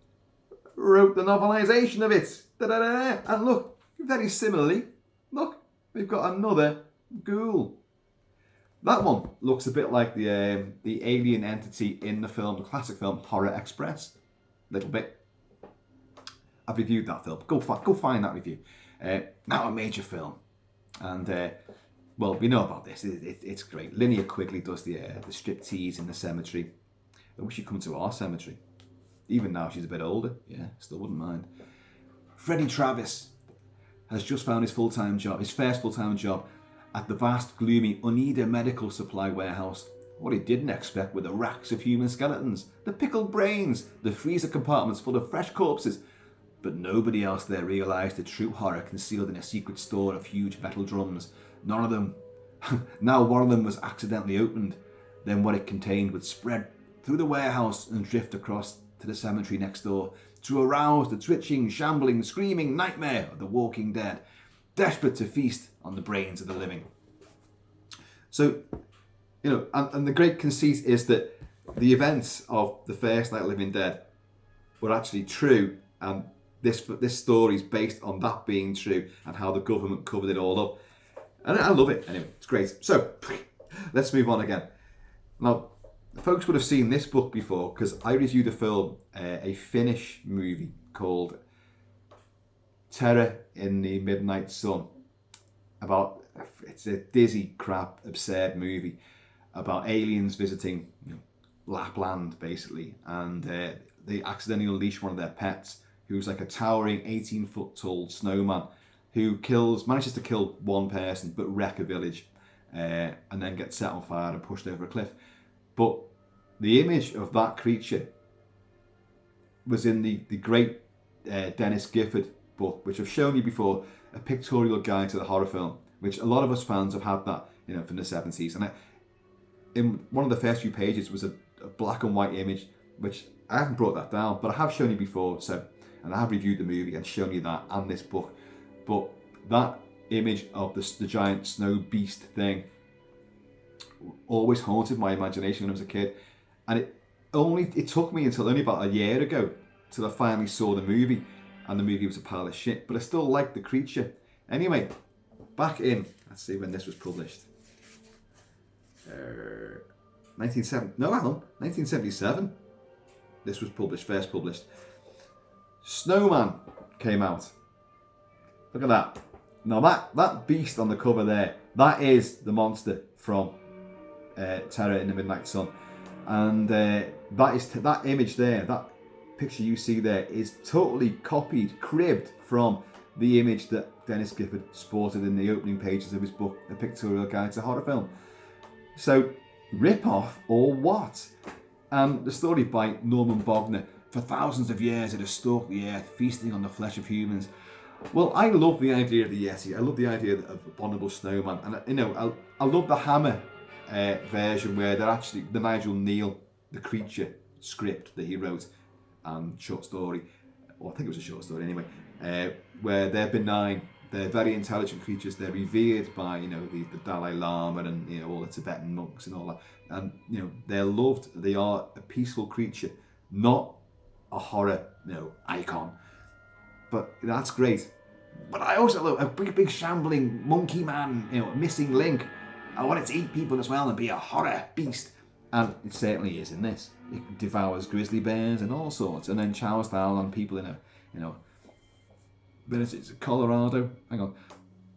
wrote the novelisation of it. Da-da-da. And look, very similarly, look, we've got another ghoul. That one looks a bit like the alien entity in the classic film Horror Express. Little bit. I've reviewed that film. Go find that review. Now a major film. And, well, we know about this. It's great. Linnea Quigley does the striptease in the cemetery. I wish she'd come to our cemetery. Even now she's a bit older. Yeah, still wouldn't mind. Freddie Travis has just found his first full-time job at the vast, gloomy Oneida Medical Supply Warehouse. What he didn't expect were the racks of human skeletons, the pickled brains, the freezer compartments full of fresh corpses. But nobody else there realised the true horror concealed in a secret store of huge metal drums. None of them. Now one of them was accidentally opened. Then what it contained would spread through the warehouse and drift across to the cemetery next door to arouse the twitching, shambling, screaming nightmare of the walking dead, desperate to feast on the brains of the living. So, you know, and the great conceit is that the events of the first Night of the Living Dead were actually true, and this story is based on that being true and how the government covered it all up. And I love it. Anyway, it's great. So, let's move on again. Now, folks would have seen this book before because I reviewed a film, a Finnish movie called Terror in the Midnight Sun. It's a dizzy, crap, absurd movie about aliens visiting Lapland, basically, and they accidentally unleash one of their pets, who's like a towering 18-foot tall snowman who manages to kill one person but wreck a village, and then gets set on fire and pushed over a cliff. But the image of that creature was in the great Dennis Gifford book, which I've shown you before, A Pictorial Guide to the Horror Film, which a lot of us fans have had that, from the 70s. And in one of the first few pages was a black and white image, which I haven't brought that down, but I have shown you before. And I have reviewed the movie and shown you that and this book. But that image of the giant snow beast thing always haunted my imagination when I was a kid. And it took me until only about a year ago till I finally saw the movie, and the movie was a pile of shit, but I still liked the creature. Anyway, back in, let's see when this was published. 1977. This was first published. Snowman came out Look at that. Now that beast on the cover there, that is the monster from Terror in the Midnight Sun. And that image there, that picture you see there, is totally copied, cribbed from the image that Dennis Gifford sported in the opening pages of his book, A Pictorial Guide to Horror Film. So, rip-off or what? The story by Norman Bogner. For thousands of years it has stalked the earth, feasting on the flesh of humans. Well, I love the idea of the Yeti. I love the idea of Abominable Snowman. And, I love the Hammer version where they're actually, the Nigel Neal, the creature script that he wrote, short story, or I think it was a short story anyway, where they're benign, they're very intelligent creatures, they're revered by, the Dalai Lama and, all the Tibetan monks and all that. And, they're loved, they are a peaceful creature, not a horror, icon. But that's great. But I also love a big shambling monkey man, missing link. I want it to eat people as well and be a horror beast. And it certainly is in this. It devours grizzly bears and all sorts, and then chows down on people in it's Colorado. Hang on.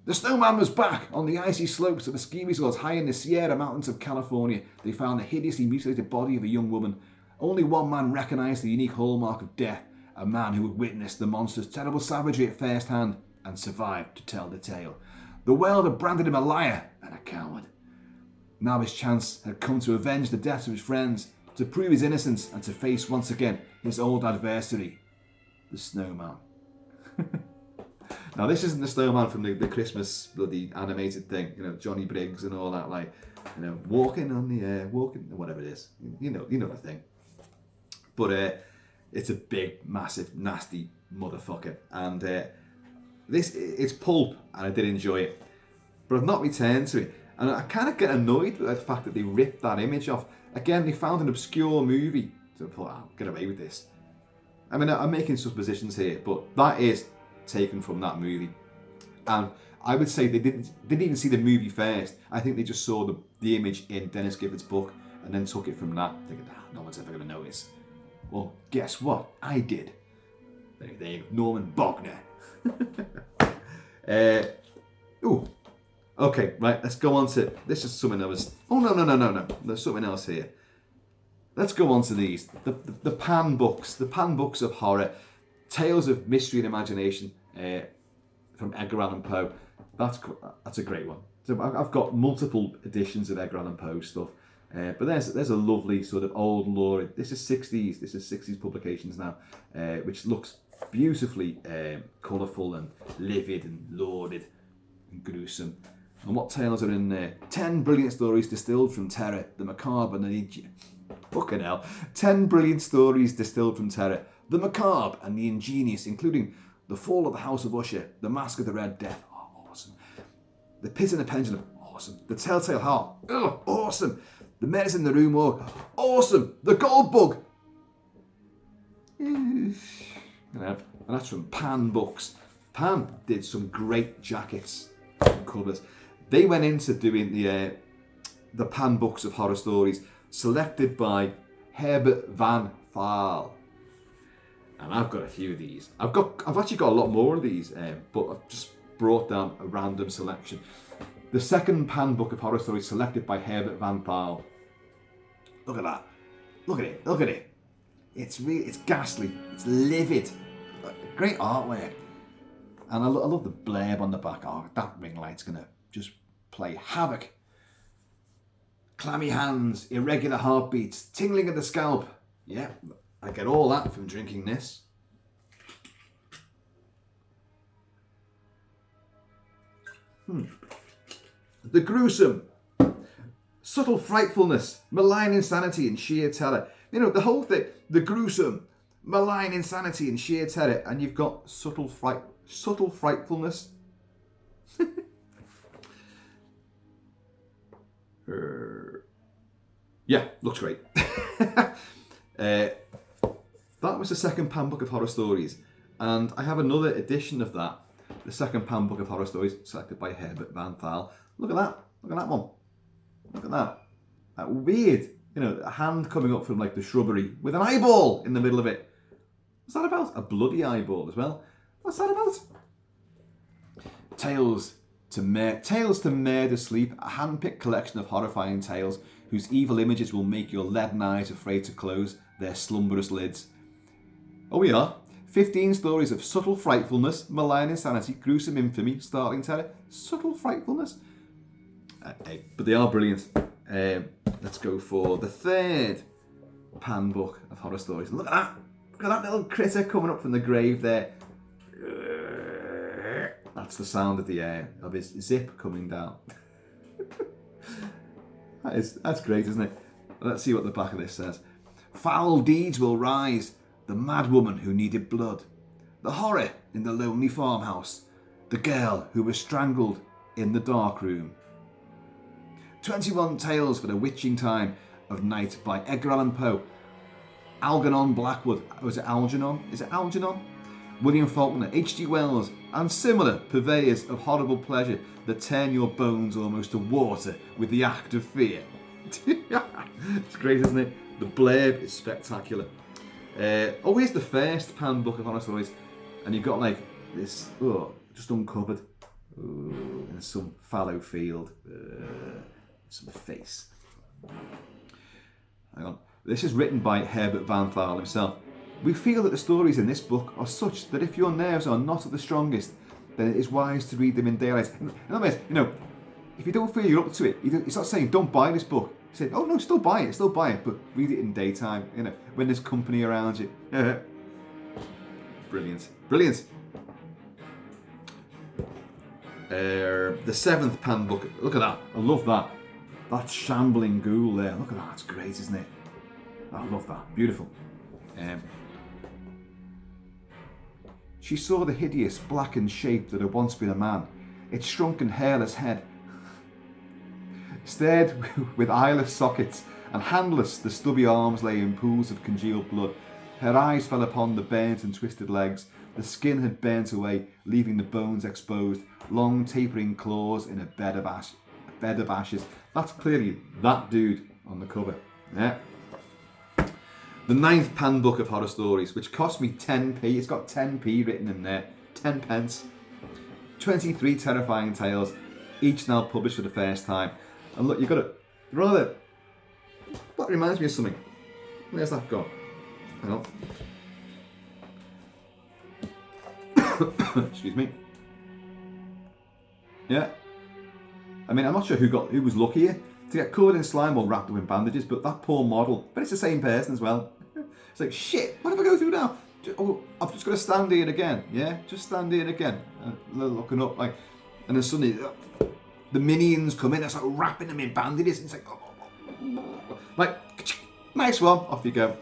The snowman was back on the icy slopes of the ski resorts high in the Sierra Mountains of California. They found the hideously mutilated body of a young woman. Only one man recognized the unique hallmark of death, a man who had witnessed the monster's terrible savagery at first hand and survived to tell the tale. The world had branded him a liar and a coward. Now his chance had come to avenge the deaths of his friends, to prove his innocence and to face once again his old adversary, the snowman. Now this isn't the snowman from the Christmas bloody animated thing, Johnny Briggs and all that, walking on the air, whatever it is, you know the thing. But it's a big, massive, nasty motherfucker, and it's pulp, and I did enjoy it, but I've not returned to it, and I kind of get annoyed with the fact that they ripped that image off. Again, they found an obscure movie, so I thought, I'll get away with this. I mean, I'm making suppositions here, but that is taken from that movie, and I would say they didn't even see the movie first. I think they just saw the image in Dennis Gifford's book and then took it from that, thinking, no one's ever going to notice. Well, guess what? I did. There you go, Norman Bogner. Okay, right, let's go on to, this is something that was, no, there's something else here. Let's go on to these, the Pan books, the Pan books of horror, Tales of Mystery and Imagination from Edgar Allan Poe. That's a great one. So I've got multiple editions of Edgar Allan Poe stuff, but there's a lovely sort of old lore. This is 60s publications now, which looks beautifully colourful and livid and lurid and gruesome. And what tales are in there? 10 brilliant stories distilled from terror, the macabre and the... Fucking hell. 10 brilliant stories distilled from terror, the macabre and the ingenious, including The Fall of the House of Usher, The Mask of the Red Death, awesome. The Pit and the Pendulum, awesome. The Telltale Heart, awesome. The Medicine in the Rue Morgue, awesome. The Gold Bug. And that's from Pan Books. Pan did some great jackets and covers. They went into doing the Pan Books of horror stories, selected by Herbert Van Vaal. And I've got a few of these. I've actually got a lot more of these, but I've just brought down a random selection. The second Pan Book of Horror Stories, selected by Herbert Van Vaal. Look at that. Look at it. It's ghastly. It's livid. Great artwork. And I love the blurb on the back. Oh, that ring light's gonna just play havoc. Clammy hands, irregular heartbeats, tingling of the scalp. Yeah, I get all that from drinking this. The gruesome, subtle frightfulness, malign insanity and sheer terror. The whole thing, the gruesome, malign insanity and sheer terror, and you've got subtle frightfulness. Yeah, looks great. That was the second Pan Book of Horror Stories, and I have another edition of that, the second Pan Book of Horror Stories, selected by Herbert Van Vaal. Look at that one. Look at that. That weird, a hand coming up from like the shrubbery with an eyeball in the middle of it. What's that about? A bloody eyeball as well. What's that about? Tales to Murder Sleep, a hand-picked collection of horrifying tales whose evil images will make your leaden eyes afraid to close their slumberous lids. Oh, we are. 15 stories of subtle frightfulness, malign insanity, gruesome infamy, startling terror, subtle frightfulness. But they are brilliant. Let's go for the third pan book of horror stories. Look at that. Look at that little critter coming up from the grave there. That's the sound of his zip coming down. That's great, isn't it? Let's see what the back of this says. Foul deeds will rise. The mad woman who needed blood. The horror in the lonely farmhouse. The girl who was strangled in the dark room. 21 Tales for the Witching Time of Night by Edgar Allan Poe. Algernon Blackwood. Was it Algernon? Is it Algernon? William Faulkner, H.G. Wells, and similar purveyors of horrible pleasure that turn your bones almost to water with the act of fear. It's great, isn't it? The blurb is spectacular. Here's the first pan book of horror stories, and you've got like this, just uncovered, in some fallow field, some face. Hang on. This is written by Herbert Van Thal himself. We feel that the stories in this book are such that if your nerves are not at the strongest, then it is wise to read them in daylight. In other words, if you don't feel you're up to it, it's not saying don't buy this book. It's saying, oh no, still buy it, but read it in daytime, when there's company around you. Brilliant. The seventh pan book. Look at that. I love that. That shambling ghoul there. Look at that. It's great, isn't it? I love that. Beautiful. She saw the hideous, blackened shape that had once been a man, its shrunken, hairless head. Stared with eyeless sockets, and handless the stubby arms lay in pools of congealed blood. Her eyes fell upon the burnt and twisted legs. The skin had burnt away, leaving the bones exposed, long tapering claws in a bed of ashes. That's clearly that dude on the cover. Yeah. The ninth pan book of horror stories, which cost me 10p. It's got 10p written in there. 10 pence. 23 terrifying tales, each now published for the first time. And look, you've got it. That reminds me of something. Where's that gone? Hang on. Excuse me. Yeah. I mean, I'm not sure who was luckier to get covered in slime or wrapped up in bandages, but that poor model. But it's the same person as well. It's like, shit, what do I go through now? I've just got to stand here again. Yeah, just stand here again. Looking up, like, and then suddenly the minions come in and start wrapping them in bandages. And it's like, nice one, off you go.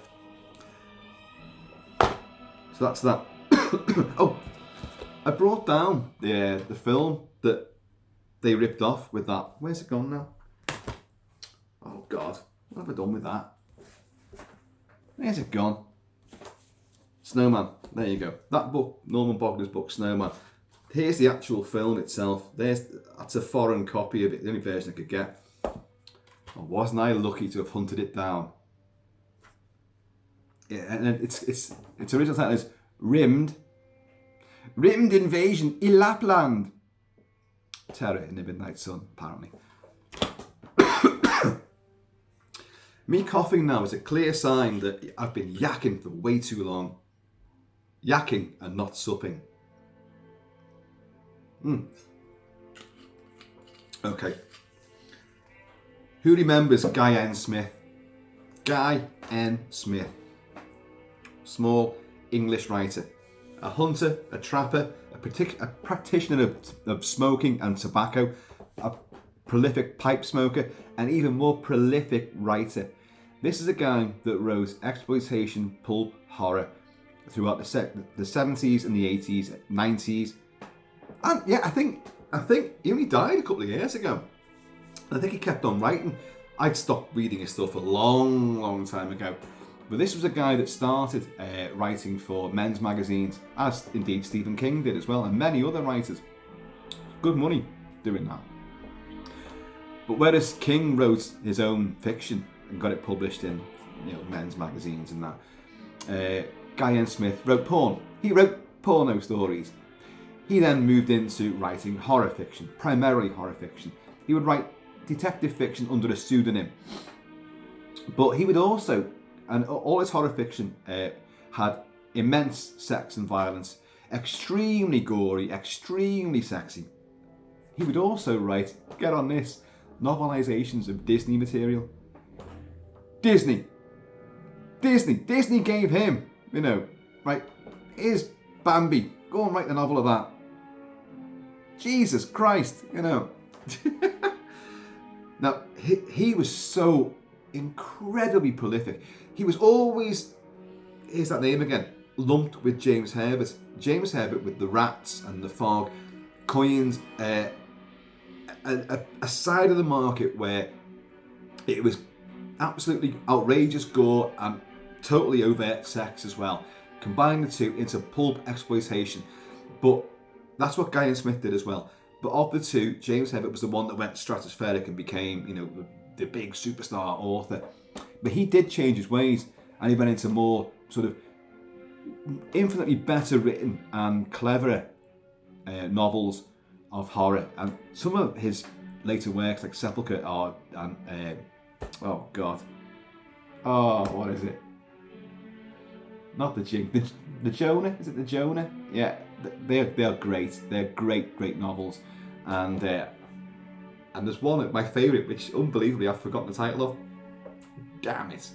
So that's that. I brought down the film that they ripped off with that. Where's it gone now? Oh God, what have I done with that? Where's it gone? Snowman. There you go. That book, Norman Bogner's book, Snowman. Here's the actual film itself. That's a foreign copy of it, the only version I could get. Oh, wasn't I lucky to have hunted it down? Yeah, and its original title is Rimmed Invasion in Lapland. Terror in the Midnight Sun, apparently. Me coughing now is a clear sign that I've been yakking for way too long. Yakking and not supping. Okay. Who remembers Guy N. Smith? Guy N. Smith. Small English writer. A hunter, a trapper, a practitioner of smoking and tobacco, a prolific pipe smoker, and even more prolific writer. This is a guy that wrote exploitation, pulp, horror throughout the 70s and the 80s, 90s. And yeah, I think he only died a couple of years ago. I think he kept on writing. I'd stopped reading his stuff a long time ago. But this was a guy that started writing for men's magazines, as indeed Stephen King did as well, and many other writers. Good money doing that. But whereas King wrote his own fiction and got it published in men's magazines and that, Guy N. Smith wrote porn. He wrote porno stories. He then moved into writing horror fiction, primarily horror fiction. He would write detective fiction under a pseudonym. But he would also, and all his horror fiction had immense sex and violence, extremely gory, extremely sexy. He would also write, get on this, novelizations of Disney material. Disney gave him, right, here's Bambi, go and write the novel of that. Jesus Christ, Now, he was so incredibly prolific. He was always, here's that name again, lumped with James Herbert. James Herbert with The Rats and The Fog coined a side of the market where it was absolutely outrageous gore and totally overt sex as well. Combine the two into pulp exploitation. But that's what Guy and Smith did as well. But of the two, James Herbert was the one that went stratospheric and became, the big superstar author. But he did change his ways, and he went into more sort of infinitely better written and cleverer novels of horror. And some of his later works, like Sepulchre, what is it? Not the Jing, the Jonah. Is it the Jonah? Yeah, they're great. They're great novels, and there's one of my favourite, which unbelievably I've forgotten the title of. Damn it!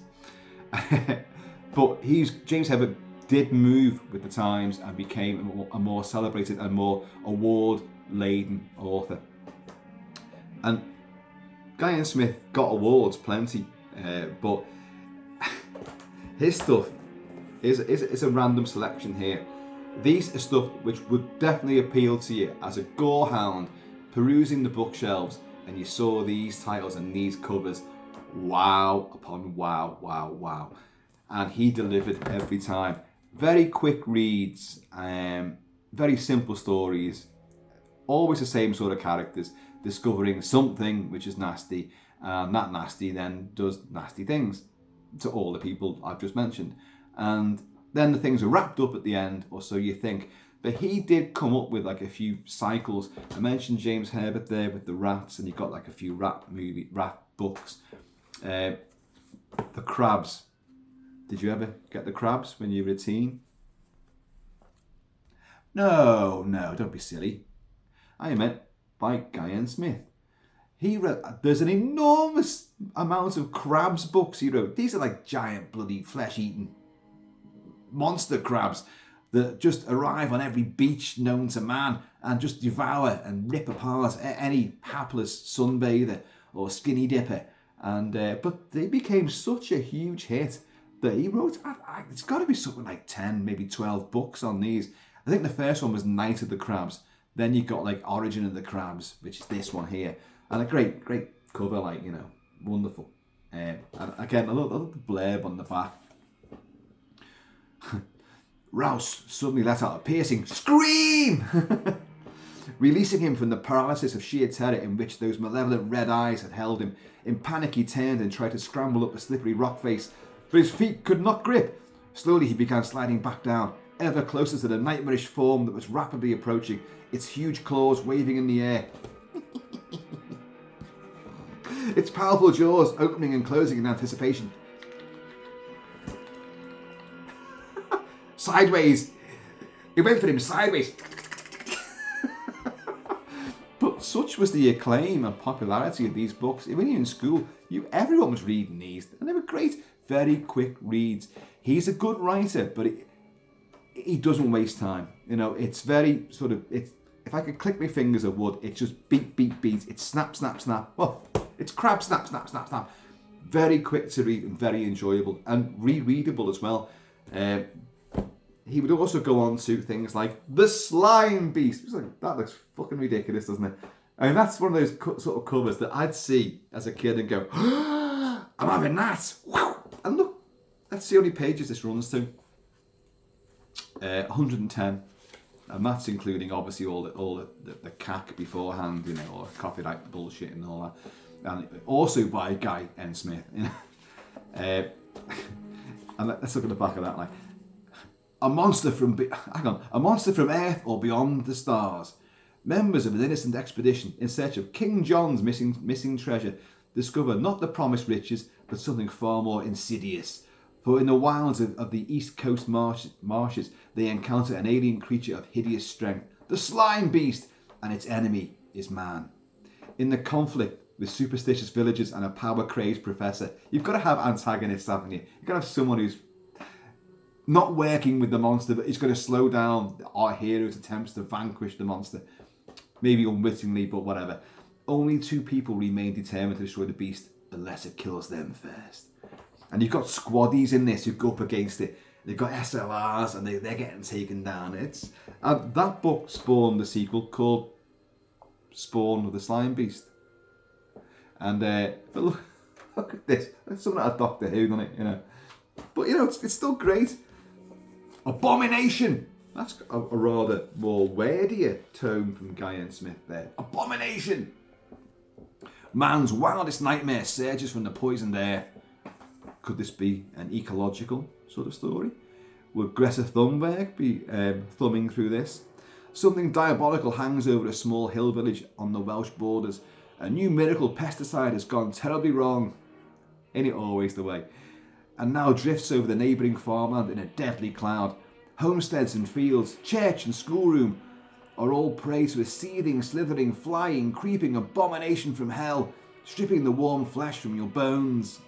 But James Herbert did move with the times and became a more celebrated and more award-laden author. And Guy and Smith got awards plenty, but his stuff is a random selection here. These are stuff which would definitely appeal to you as a gorehound perusing the bookshelves, and you saw these titles and these covers. Wow upon wow. And he delivered every time. Very quick reads, very simple stories, always the same sort of characters, discovering something which is nasty, and that nasty then does nasty things to all the people I've just mentioned. And then the things are wrapped up at the end, or so you think. But he did come up with like a few cycles. I mentioned James Herbert there with the rats, and you got like a few rat books. The Crabs. Did you ever get the Crabs when you were a teen? No, don't be silly. I meant by Guy and Smith. There's an enormous amount of Crabs books he wrote. These are like giant bloody flesh-eating monster crabs that just arrive on every beach known to man and just devour and rip apart any hapless sunbather or skinny dipper. And but they became such a huge hit that he wrote, it's got to be something like 10, maybe 12 books on these. I think the first one was Night of the Crabs. Then you got like Origin of the Crabs, which is this one here. And a great cover, wonderful. And again, I love the blurb on the back. Rouse suddenly let out a piercing scream, releasing him from the paralysis of sheer terror in which those malevolent red eyes had held him. In panic, he turned and tried to scramble up a slippery rock face, but his feet could not grip. Slowly, he began sliding back down, ever closer to the nightmarish form that was rapidly approaching, its huge claws waving in the air. Its powerful jaws opening and closing in anticipation. Sideways. It went for him sideways. But such was the acclaim and popularity of these books. When you're in school, everyone was reading these, and they were great, very quick reads. He's a good writer, but he doesn't waste time. It's very sort of, if I could click my fingers, I would. It's just beat. It's snap. Well, it's crab, snap. Very quick to read and very enjoyable and rereadable as well. He would also go on to things like The Slime Beast. It's like, that looks fucking ridiculous, doesn't it? I mean, that's one of those sort of covers that I'd see as a kid and go, I'm having that. And look, that's the only pages this runs to. 110. And that's including, obviously, all the cack beforehand, or copyright bullshit and all that. And also by Guy N. Smith. And let's look at the back of that. A monster from a monster from Earth or beyond the stars. Members of an innocent expedition in search of King John's missing treasure discover not the promised riches, but something far more insidious. For in the wilds of the East Coast marshes, they encounter an alien creature of hideous strength, the Slime Beast, and its enemy is man. In the conflict with superstitious villagers and a power-crazed professor, you've got to have antagonists, haven't you? You've got to have someone who's not working with the monster, but is going to slow down our hero's attempts to vanquish the monster. Maybe unwittingly, but whatever. Only 2 people remain determined to destroy the beast unless it kills them first. And you've got squaddies in this who go up against it. They've got SLRs and they're getting taken down. That book spawned the sequel called Spawn of the Slime Beast. And but look at this. It's something out of Doctor Who, doesn't it? You know. But you know, it's still great. Abomination. That's a rather more wordier tone from Guy N. Smith there. Abomination. Man's wildest nightmare surges from the poisoned earth. Could this be an ecological sort of story? Would Greta Thunberg be thumbing through this? Something diabolical hangs over a small hill village on the Welsh borders. A new miracle pesticide has gone terribly wrong. Ain't it always the way? And now drifts over the neighbouring farmland in a deadly cloud. Homesteads and fields, church and schoolroom are all prey to a seething, slithering, flying, creeping abomination from hell, stripping the warm flesh from your bones. ...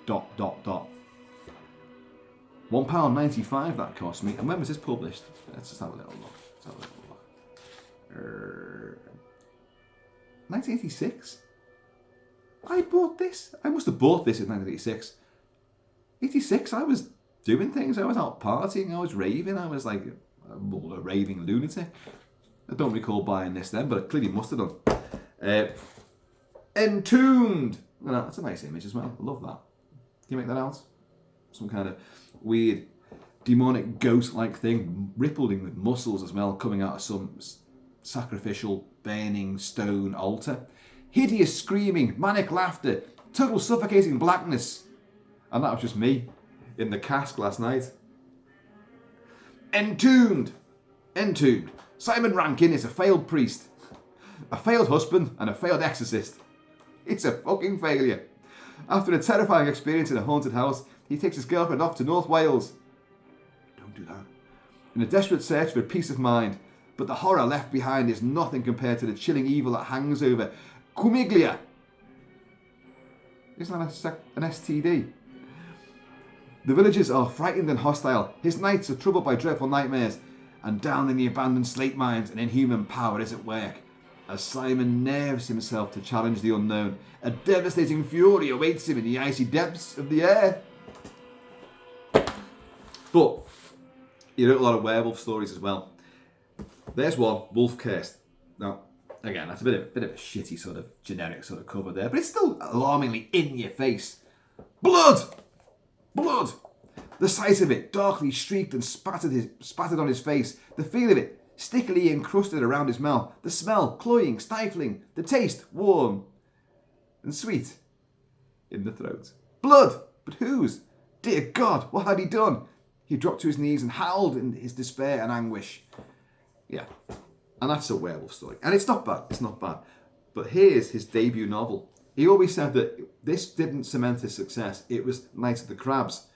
£1.95 that cost me. And when was this published? Let's just have a little look. 1986? I bought this. I must have bought this in 1986. 86, I was doing things. I was out partying. I was raving. I was like a raving lunatic. I don't recall buying this then, but I clearly must have done. Entombed. Well, that's a nice image as well. I love that. Can you make that out? Some kind of weird, demonic ghost-like thing, rippling with muscles as well, coming out of some sacrificial, burning stone altar. Hideous screaming, manic laughter, total suffocating blackness. And that was just me in the cask last night. Entombed. Entombed. Simon Rankin is a failed priest, a failed husband, and a failed exorcist. It's a fucking failure. After a terrifying experience in a haunted house, he takes his girlfriend off to North Wales. Don't do that. In a desperate search for peace of mind, but the horror left behind is nothing compared to the chilling evil that hangs over Cumiglia. Isn't that an STD? The villagers are frightened and hostile. His nights are troubled by dreadful nightmares, and down in the abandoned slate mines, an inhuman power is at work. As Simon nerves himself to challenge the unknown, a devastating fury awaits him in the icy depths of the earth. But you wrote a lot of werewolf stories as well. There's one, Wolf Cursed. Now, again, that's a bit of a shitty sort of generic sort of cover there, but it's still alarmingly in your face. Blood! Blood! The sight of it, darkly streaked and spattered on his face. The feel of it, stickily encrusted around his mouth. The smell, cloying, stifling. The taste, warm and sweet in the throat. Blood! But whose? Dear God, what had he done? He dropped to his knees and howled in his despair and anguish. Yeah, and that's a werewolf story. And it's not bad, it's not bad. But here's his debut novel. He always said that this didn't cement his success. It was Night of the Crabs,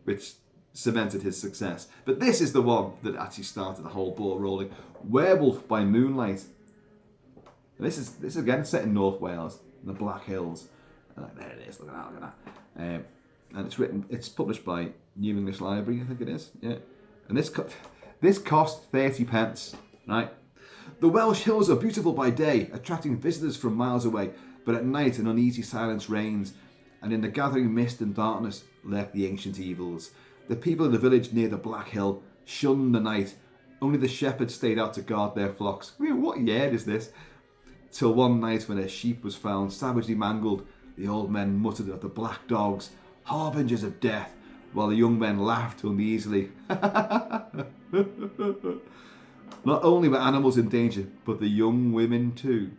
which cemented his success. But this is the one that actually started the whole ball rolling. Werewolf by Moonlight. And this is again set in North Wales, in the Black Hills. There it is, look at that. And it's published by New English Library, I think it is. Yeah. And this cost 30p, right? The Welsh hills are beautiful by day, attracting visitors from miles away, but at night an uneasy silence reigns, and in the gathering mist and darkness lurk the ancient evils. The people of the village near the Black Hill shunned the night. Only the shepherds stayed out to guard their flocks. I mean, what year is this? Till one night when a sheep was found savagely mangled, the old men muttered at the black dogs, harbingers of death, while the young men laughed uneasily. Not only were animals in danger, but the young women too.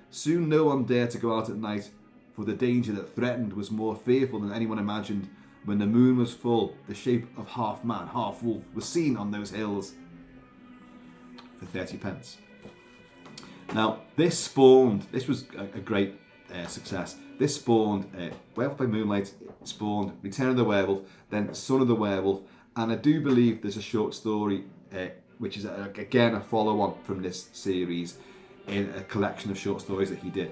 Soon no one dared to go out at night, for the danger that threatened was more fearful than anyone imagined. when the moon was full, the shape of half man, half wolf was seen on those hills for 30 pence. Now, this was a great success. This spawned Werewolf by Moonlight, spawned Return of the Werewolf, then Son of the Werewolf, and I do believe there's a short story which is again a follow-on from this series in a collection of short stories that he did.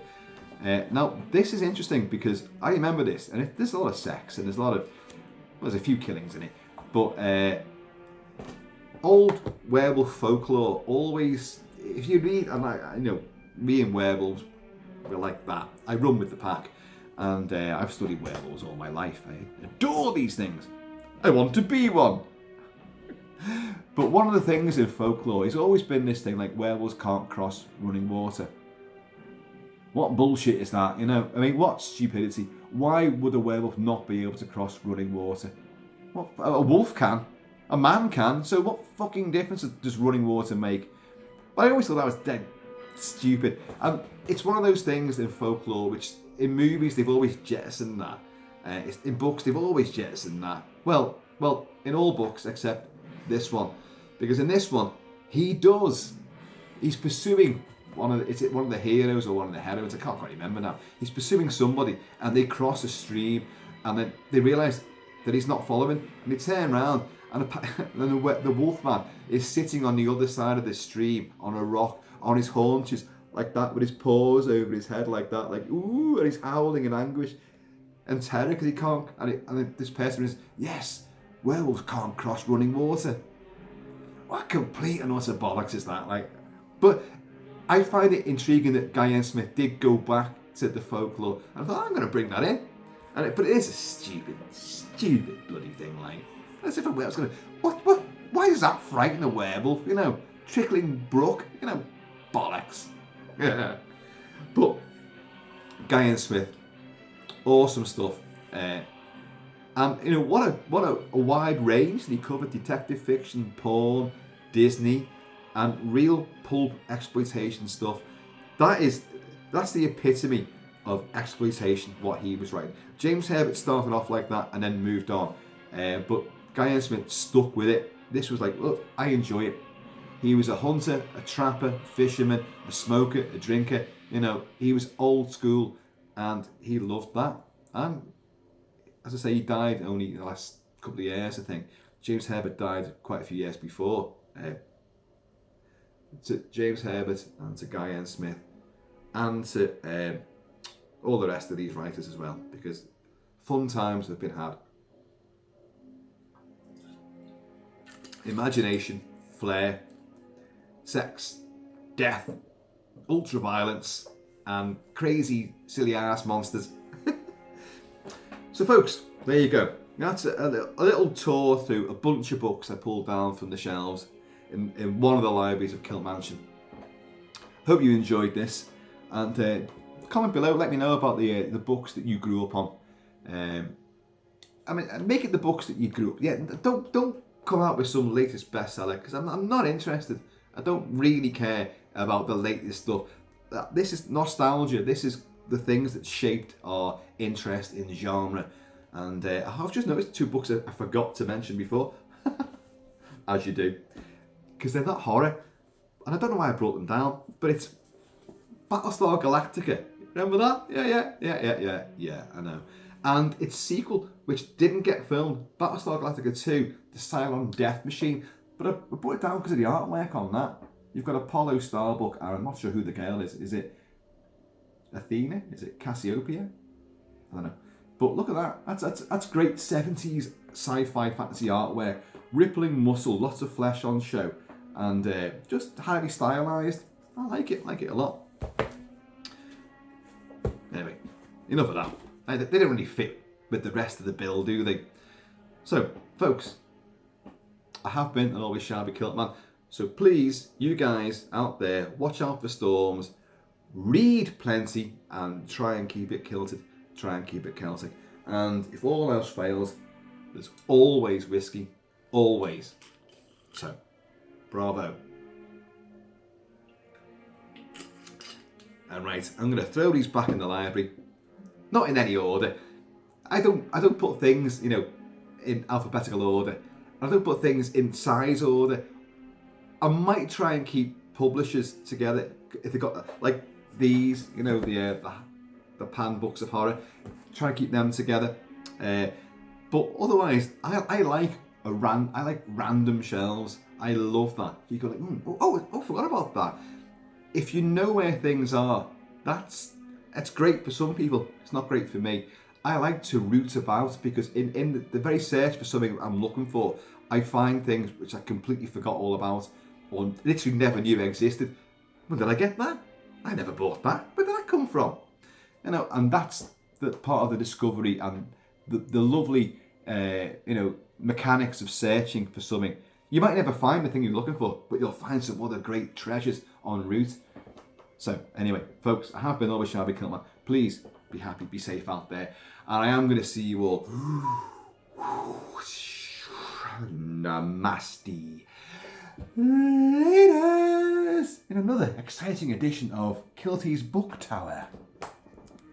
Now, this is interesting because I remember this, and there's a lot of sex and there's a few killings in it, but old werewolf folklore always, if you read, and me and werewolves, we're like that. I run with the pack, and I've studied werewolves all my life. I adore these things. I want to be one. But one of the things in folklore has always been this thing like werewolves can't cross running water. What bullshit is that? What stupidity. Why would a werewolf not be able to cross running water? What, a wolf can. A man can. So what fucking difference does running water make? But I always thought that was dead stupid. It's one of those things in folklore which in movies they've always jettisoned that. In books they've always jettisoned that. Well, in all books except this one, because in this one he's pursuing one of the heroes or one of the heroines. I can't quite remember now. He's pursuing somebody, and they cross a stream, and then they realise that he's not following, and they turn around, and the wolfman is sitting on the other side of the stream on a rock on his haunches like that, with his paws over his head like that, like ooh, and he's howling in anguish and terror because he can't. And this person is, yes, werewolves can't cross running water. What complete and utter bollocks is that? But I find it intriguing that Guy N. Smith did go back to the folklore, and I thought, I'm going to bring that in. But it is a stupid bloody thing. As if a werewolf's going to, what? Why does that frighten a werewolf? Trickling brook. Bollocks. Yeah. But Guy N. Smith, awesome stuff. And what a wide range. He covered detective fiction, porn, Disney, and real pulp exploitation stuff. That's the epitome of exploitation, what he was writing. James Herbert started off like that and then moved on. But Guy N. Smith stuck with it. This was like, look, I enjoy it. He was a hunter, a trapper, fisherman, a smoker, a drinker. He was old school, and he loved that. And as I say, he died only in the last couple of years, I think. James Herbert died quite a few years before. To James Herbert and to Guy N. Smith and to all the rest of these writers as well, because fun times have been had. Imagination, flair, sex, death, ultra-violence, and crazy, silly-ass monsters. So folks, there you go. That's a little tour through a bunch of books I pulled down from the shelves in one of the libraries of Kilt Mansion. Hope you enjoyed this, and comment below, let me know about the books that you grew up on. Make it the books that you grew up. Yeah, don't come out with some latest bestseller, because I'm not interested. I don't really care about the latest stuff. This is nostalgia. This is the things that shaped our interest in genre. And I've just noticed 2 books I forgot to mention before, as you do, because they're not horror, and I don't know why I brought them down, but it's Battlestar Galactica. Remember that? Yeah, I know. And its sequel, which didn't get filmed, Battlestar Galactica 2, The Cylon Death Machine, but I brought it down because of the artwork on that. You've got Apollo Starbuck, and I'm not sure who the girl is. Is it Athena? Is it Cassiopeia? I don't know. But look at that. That's great 70s sci-fi fantasy artwork. Rippling muscle, lots of flesh on show, and just highly stylized. I like it a lot. Anyway, enough of that. They don't really fit with the rest of the bill, do they? So, folks, I have been and always shall be Kiltman. So please, you guys out there, watch out for storms, read plenty, and try and keep it kilted. Try and keep it Celtic. And if all else fails, there's always whiskey. Always. So, bravo. And right, I'm going to throw these back in the library. Not in any order. I don't put things, in alphabetical order. I don't put things in size order. I might try and keep publishers together if they got like these, you know, the Pan Books of Horror. Try and keep them together. But otherwise, I like I like random shelves. I love that. You go like, I forgot about that. If you know where things are, that's great for some people. It's not great for me. I like to root about because in the very search for something I'm looking for, I find things which I completely forgot all about or literally never knew existed. When did I get that? I never bought that. Where did that come from? You know, and that's the part of the discovery and the lovely, mechanics of searching for something. You might never find the thing you're looking for, but you'll find some other great treasures en route. So anyway, folks, I have been always Shabby Kiltman. Please be happy, be safe out there. And I am going to see you all. Namaste. Later in another exciting edition of Kilty's Book Tower.